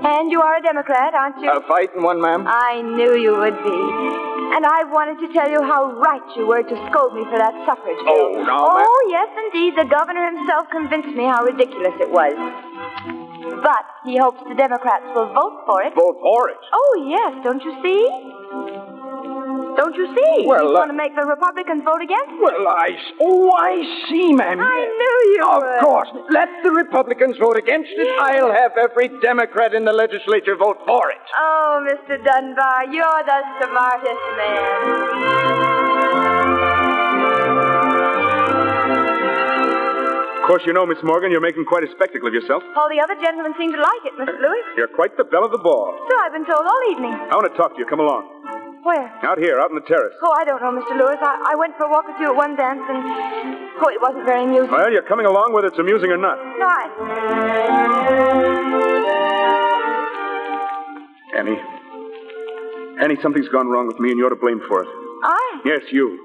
And you are a Democrat, aren't you?
A fighting one, ma'am?
I knew you would be. And I wanted to tell you how right you were to scold me for that suffrage bill.
Oh, no, ma'am.
Oh, yes, indeed. The governor himself convinced me how ridiculous it was. But he hopes the Democrats will vote for it.
Vote for it?
Oh, yes. Don't you see? Don't you see?
Well,
He's going to make the Republicans vote against it.
Well, I see, ma'am.
I knew you would.
Of course. Let the Republicans vote against it. I'll have every Democrat in the legislature vote for it.
Oh, Mr. Dunbar, you're the smartest man.
Of course, you know, Miss Morgan, you're making quite a spectacle of yourself.
All the other gentlemen seem to like it, Mr. Lewis.
You're quite the belle of the ball.
So I've been told all evening.
I want to talk to you. Come along.
Where?
Out here, out on the terrace.
Oh, I don't know, Mr. Lewis. I went for a walk with you at one dance, and... Oh, it wasn't very amusing.
Well, you're coming along whether it's amusing or not.
No,
Annie, something's gone wrong with me, and you're to blame for it.
I?
Yes, you.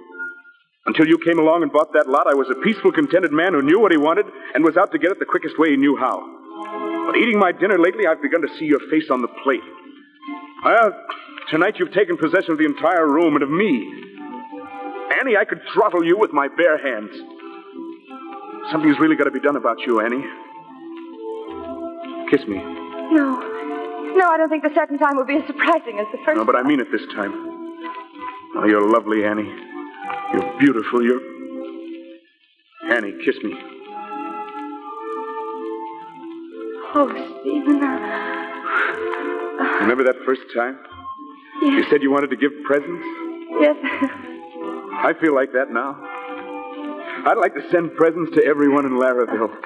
Until you came along and bought that lot, I was a peaceful, contented man who knew what he wanted and was out to get it the quickest way he knew how. But eating my dinner lately, I've begun to see your face on the plate. Well, tonight you've taken possession of the entire room and of me. Annie, I could throttle you with my bare hands. Something's really got to be done about you, Annie. Kiss me.
No. No, I don't think the second time will be as surprising as the first.
No, but I mean it this time. Oh, you're lovely, Annie. You're beautiful. Annie, kiss me.
Oh, Stephen.
Remember that first time?
Yes.
You said you wanted to give presents?
Yes.
I feel like that now. I'd like to send presents to everyone in Laravel.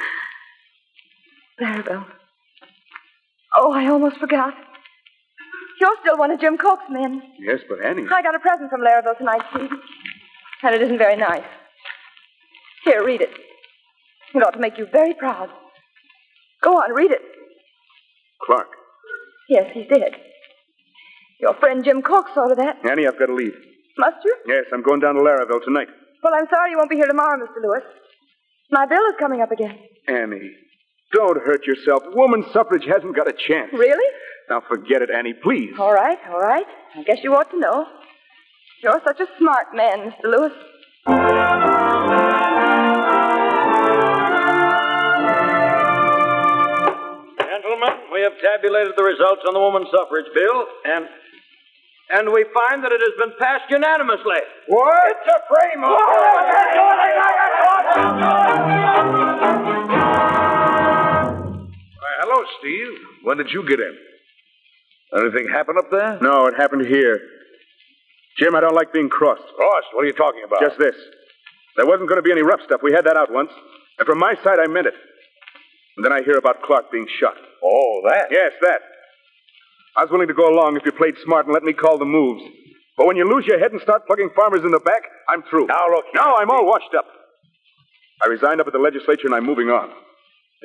Laravel. Oh, I almost forgot. You're still one of Jim Cook's men.
Yes, but Annie...
I got a present from Laravel tonight, Stephen. And it isn't very nice. Here, read it. It ought to make you very proud. Go on, read it.
Clark.
Yes, he's dead. Your friend Jim Cook saw to that.
Annie, I've got to leave.
Must you?
Yes, I'm going down to Laraville tonight.
Well, I'm sorry you won't be here tomorrow, Mr. Lewis. My bill is coming up again.
Annie, don't hurt yourself. Woman suffrage hasn't got a chance.
Really?
Now forget it, Annie, please.
All right. I guess you ought to know. You're such a smart man, Mr. Lewis.
Gentlemen, we have tabulated the results on the woman suffrage bill, and we find that it has been passed unanimously.
What? It's a frame up.
Hello, Steve. When did you get in? Anything happen up there?
No, it happened here. Jim, I don't like being crossed.
Crossed? What are you talking about?
Just this. There wasn't going to be any rough stuff. We had that out once. And from my side, I meant it. And then I hear about Clark being shot.
Oh, that?
Yes, that. I was willing to go along if you played smart and let me call the moves. But when you lose your head and start plugging farmers in the back, I'm through.
Now, look.
No, I'm all washed up. I resigned up at the legislature and I'm moving on.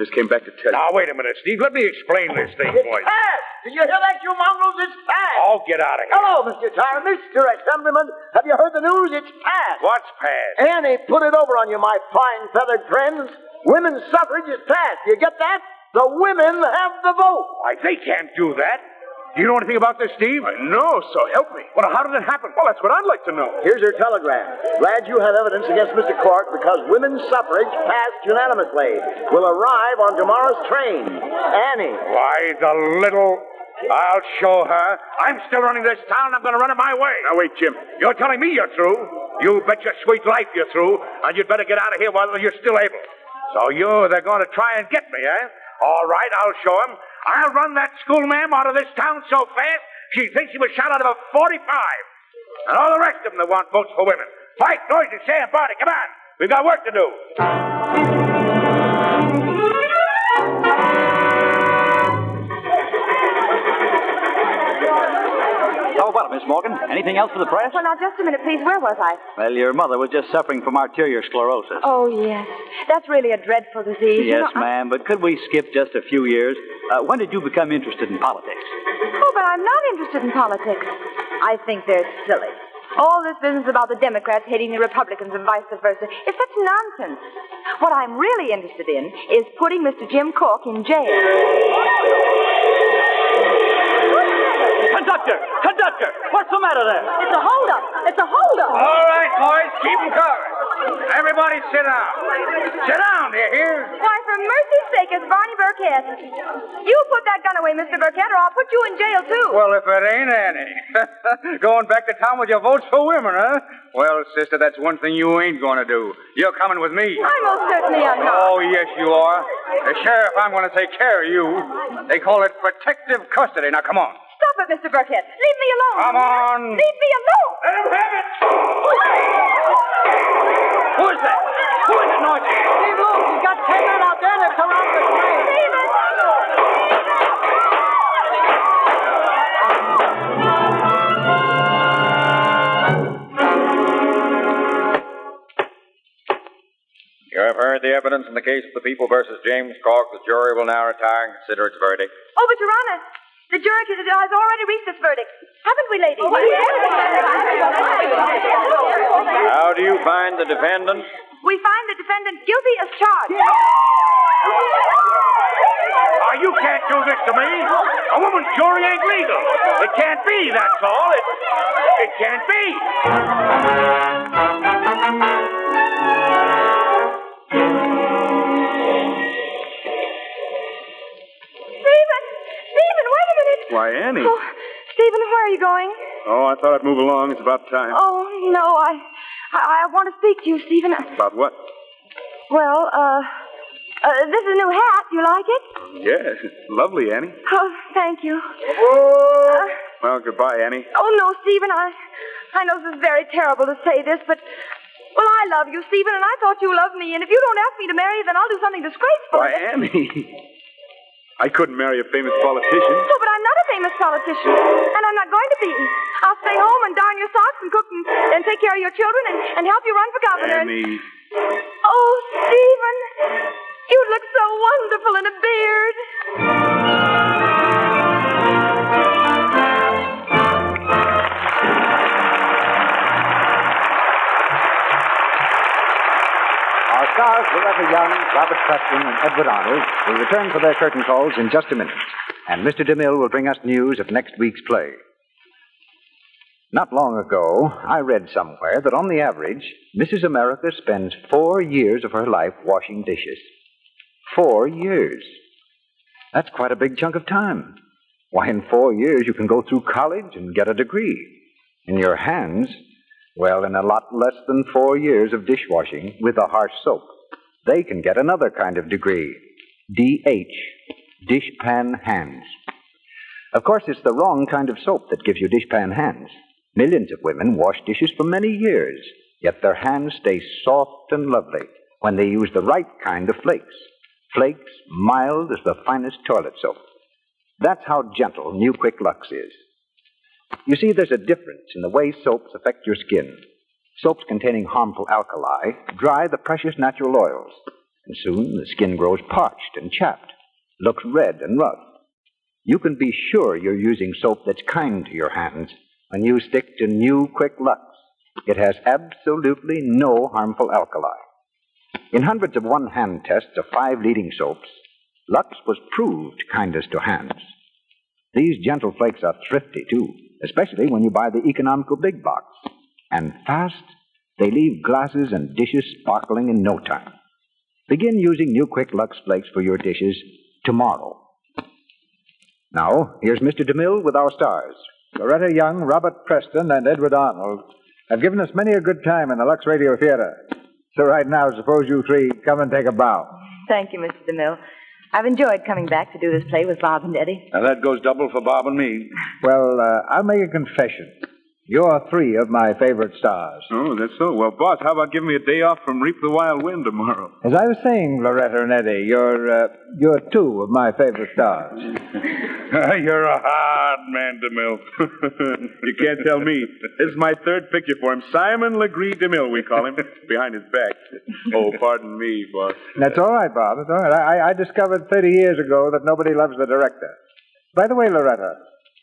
Just came back to tell you.
Now, wait a minute, Steve. Let me explain this thing, boys.
Passed! Did you hear that, you mongrels? It's passed!
Oh, get out of here.
Hello, Mr. Tyler. Mr. Assemblyman, have you heard the news? It's passed.
What's passed?
Annie, put it over on you, my fine feathered friends. Women's suffrage is passed. You get that? The women have the vote.
Why, they can't do that. Do you know anything about this, Steve?
No, so help me.
Well, how did it happen?
Well, that's what I'd like to know.
Here's your telegram. Glad you have evidence against Mr. Clark because women's suffrage passed unanimously. Will arrive on tomorrow's train. Annie.
Why, the little... I'll show her. I'm still running this town. I'm going to run it my way.
Now, wait, Jim.
You're telling me you're through? You bet your sweet life you're through, and you'd better get out of here while you're still able. So they're going to try and get me, eh? All right, I'll show them. I'll run that schoolma'am out of this town so fast, she thinks she was shot out of a .45. And all the rest of them that want votes for women. Fight, noisy, say and party. Come on. We've got work to do.
How about it, Miss Morgan? Anything else for the press?
Well, now, just a minute, please. Where was I?
Well, your mother was just suffering from arterial sclerosis.
Oh, yes. That's really a dreadful disease.
Yes, ma'am, but could we skip just a few years? When did you become interested in politics?
Oh, but I'm not interested in politics. I think they're silly. All this business about the Democrats hating the Republicans and vice versa is such nonsense. What I'm really interested in is putting Mr. Jim Cork in jail.
Conductor! What's the matter there?
It's a holdup. It's a holdup.
All right, boys, keep them covered. Everybody sit down. Sit down, do you hear?
Why, for mercy's sake, it's Barney Burkett. You put that gun away, Mr. Burkett, or I'll put you in jail, too.
Well, if it ain't Annie. Going back to town with your votes for women, huh? Well, sister, that's one thing you ain't going to do. You're coming with me.
I most certainly am not.
Oh, yes, you are. The sheriff, I'm going to take care of you. They call it protective custody. Now, come on.
Stop it, Mr. Burkett. Leave me alone.
Come on.
Leave me alone.
Let him have it.
Who is that? Who is it, Norton?
Steve Luke, he's got 10 men out there that surround the train.
You have heard the evidence in the case of the People versus James Cork. The jury will now retire and consider its verdict.
Oh, but Your Honor, the jury has already reached its verdict. Haven't we, ladies? Oh,
How do you find the defendant?
We find the defendant guilty as charged.
You can't do this to me. A woman's jury ain't legal. It can't be, that's all. It can't be.
Stephen, wait a minute.
Why, Annie.
Oh, Stephen, where are you going?
Oh, I thought I'd move along. It's about time.
Oh, no, I want to speak to you, Stephen.
About what?
Well, this is a new hat. You like it?
Yes, lovely, Annie.
Oh, thank you.
Well, goodbye, Annie.
Oh, no, Stephen, I know this is very terrible to say this, but, well, I love you, Stephen, and I thought you loved me, and if you don't ask me to marry you, then I'll do something disgraceful.
Why, Annie. I couldn't marry a famous politician.
No, but I'm not a famous politician, and I'm not going to be. I'll stay home and darn your socks and cook and take care of your children and help you run for governor.
Annie.
Oh, Stephen, you look so wonderful in a beard.
Robert Preston, and Edward Arnold will return for their curtain calls in just a minute. And Mr. DeMille will bring us news of next week's play. Not long ago, I read somewhere that on the average, Mrs. America spends 4 years of her life washing dishes. 4 years. That's quite a big chunk of time. Why, in 4 years, you can go through college and get a degree. In your hands, well, in a lot less than 4 years of dishwashing with a harsh soap, they can get another kind of degree. DH. Dishpan hands. Of course, it's the wrong kind of soap that gives you dishpan hands. Millions of women wash dishes for many years, yet their hands stay soft and lovely when they use the right kind of flakes. Flakes mild as the finest toilet soap. That's how gentle New Quick Lux is. You see, there's a difference in the way soaps affect your skin. Soaps containing harmful alkali dry the precious natural oils, and soon the skin grows parched and chapped, looks red and rough. You can be sure you're using soap that's kind to your hands when you stick to New Quick Lux. It has absolutely no harmful alkali. In hundreds of one-hand tests of 5 leading soaps, Lux was proved kindest to hands. These gentle flakes are thrifty, too, especially when you buy the economical big box. And fast, they leave glasses and dishes sparkling in no time. Begin using New Quick Lux flakes for your dishes tomorrow. Now, here's Mr. DeMille with our stars. Loretta Young, Robert Preston, and Edward Arnold have given us many a good time in the Lux Radio Theater. So right now, suppose you three come and take a bow.
Thank you, Mr. DeMille. I've enjoyed coming back to do this play with Bob and Eddie.
Now, that goes double for Bob and me.
Well, I'll make a confession. You're 3 of my favorite stars.
Oh, that's so. Well, boss, how about giving me a day off from Reap the Wild Wind tomorrow?
As I was saying, Loretta and Eddie, you're 2 of my favorite stars.
You're a hard man, DeMille.
You can't tell me. This is my 3rd picture for him. Simon Legree DeMille, we call him, behind his back. Oh, pardon me, boss.
That's all right, Bob. That's all right. I discovered 30 years ago that nobody loves the director. By the way, Loretta,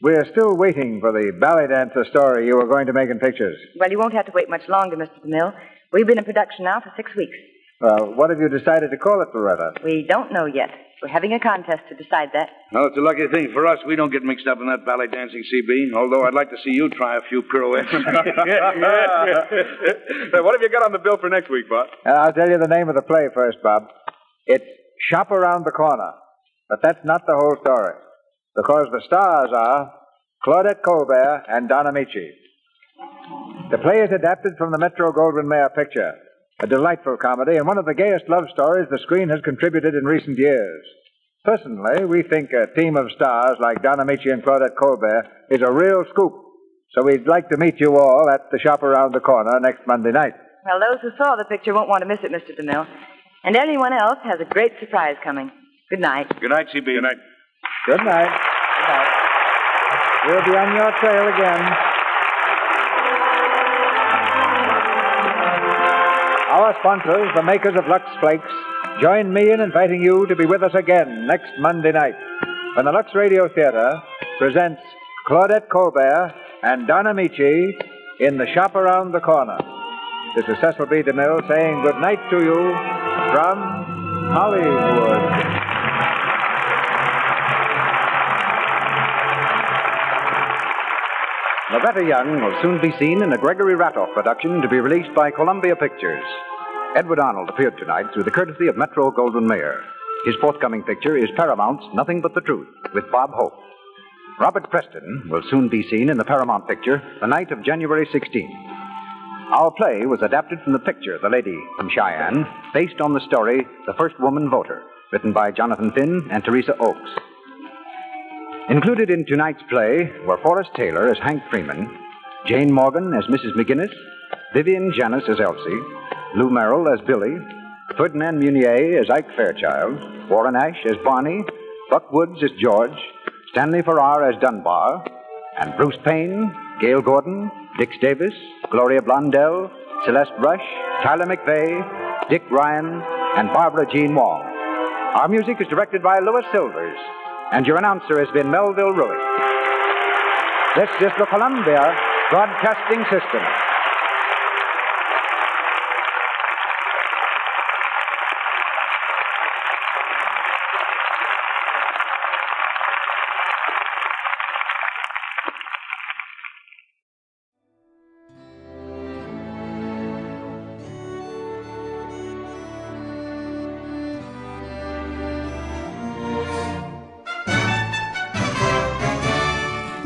we're still waiting for the ballet dancer story you were going to make in pictures.
Well, you won't have to wait much longer, Mr. DeMille. We've been in production now for 6 weeks.
Well, what have you decided to call it, Loretta?
We don't know yet. We're having a contest to decide that.
Well, it's a lucky thing for us. We don't get mixed up in that ballet dancing, CB, although I'd like to see you try a few pirouettes.
What have you got on the bill for next week, Bob?
I'll tell you the name of the play first, Bob. It's Shop Around the Corner. But that's not the whole story. Because the stars are Claudette Colbert and Don Amici. The play is adapted from the Metro-Goldwyn-Mayer picture, a delightful comedy and one of the gayest love stories the screen has contributed in recent years. Personally, we think a team of stars like Don Amici and Claudette Colbert is a real scoop. So we'd like to meet you all at the Shop Around the Corner next Monday night.
Well, those who saw the picture won't want to miss it, Mr. DeMille. And anyone else has a great surprise coming. Good night.
Good night, CB. Good night.
Good night. Good night. We'll be on your trail again. Our sponsors, the makers of Lux Flakes, join me in inviting you to be with us again next Monday night when the Lux Radio Theater presents Claudette Colbert and Don Amici in the Shop Around the Corner. This is Cecil B. DeMille saying good night to you from Hollywood. Loretta Young will soon be seen in a Gregory Ratoff production to be released by Columbia Pictures. Edward Arnold appeared tonight through the courtesy of Metro-Goldwyn-Mayer. His forthcoming picture is Paramount's Nothing But the Truth, with Bob Hope. Robert Preston will soon be seen in the Paramount picture, The Night of January 16th. Our play was adapted from the picture, The Lady from Cheyenne, based on the story, The First Woman Voter, written by Jonathan Finn and Teresa Oakes. Included in tonight's play were Forrest Taylor as Hank Freeman, Jane Morgan as Mrs. McGinnis, Vivian Janiss as Elsie, Lou Merrill as Billy, Ferdinand Munier as Ike Fairchild, Warren Nash as Barney, Buck Woods as George, Stanley Farrar as Dunbar, and Bruce Payne, Gail Gordon, Dix Davis, Gloria Blondell, Celeste Rush, Tyler McVeigh, Dick Ryan, and Barbara Jean Wong. Our music is directed by Louis Silvers, and your announcer has been Melville Ruick. This is the Columbia Broadcasting System.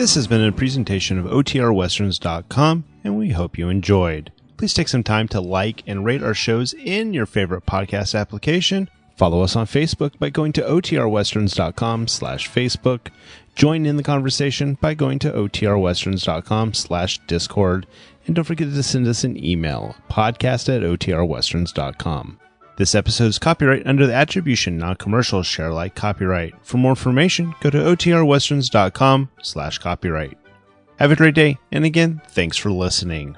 This has been a presentation of OTRWesterns.com, and we hope you enjoyed. Please take some time to like and rate our shows in your favorite podcast application. Follow us on Facebook by going to OTRWesterns.com/Facebook. Join in the conversation by going to OTRWesterns.com/Discord. And don't forget to send us an email, podcast@OTRWesterns.com. This episode is copyright under the attribution, non-commercial, share alike copyright. For more information, go to OTRWesterns.com/copyright. Have a great day, and again, thanks for listening.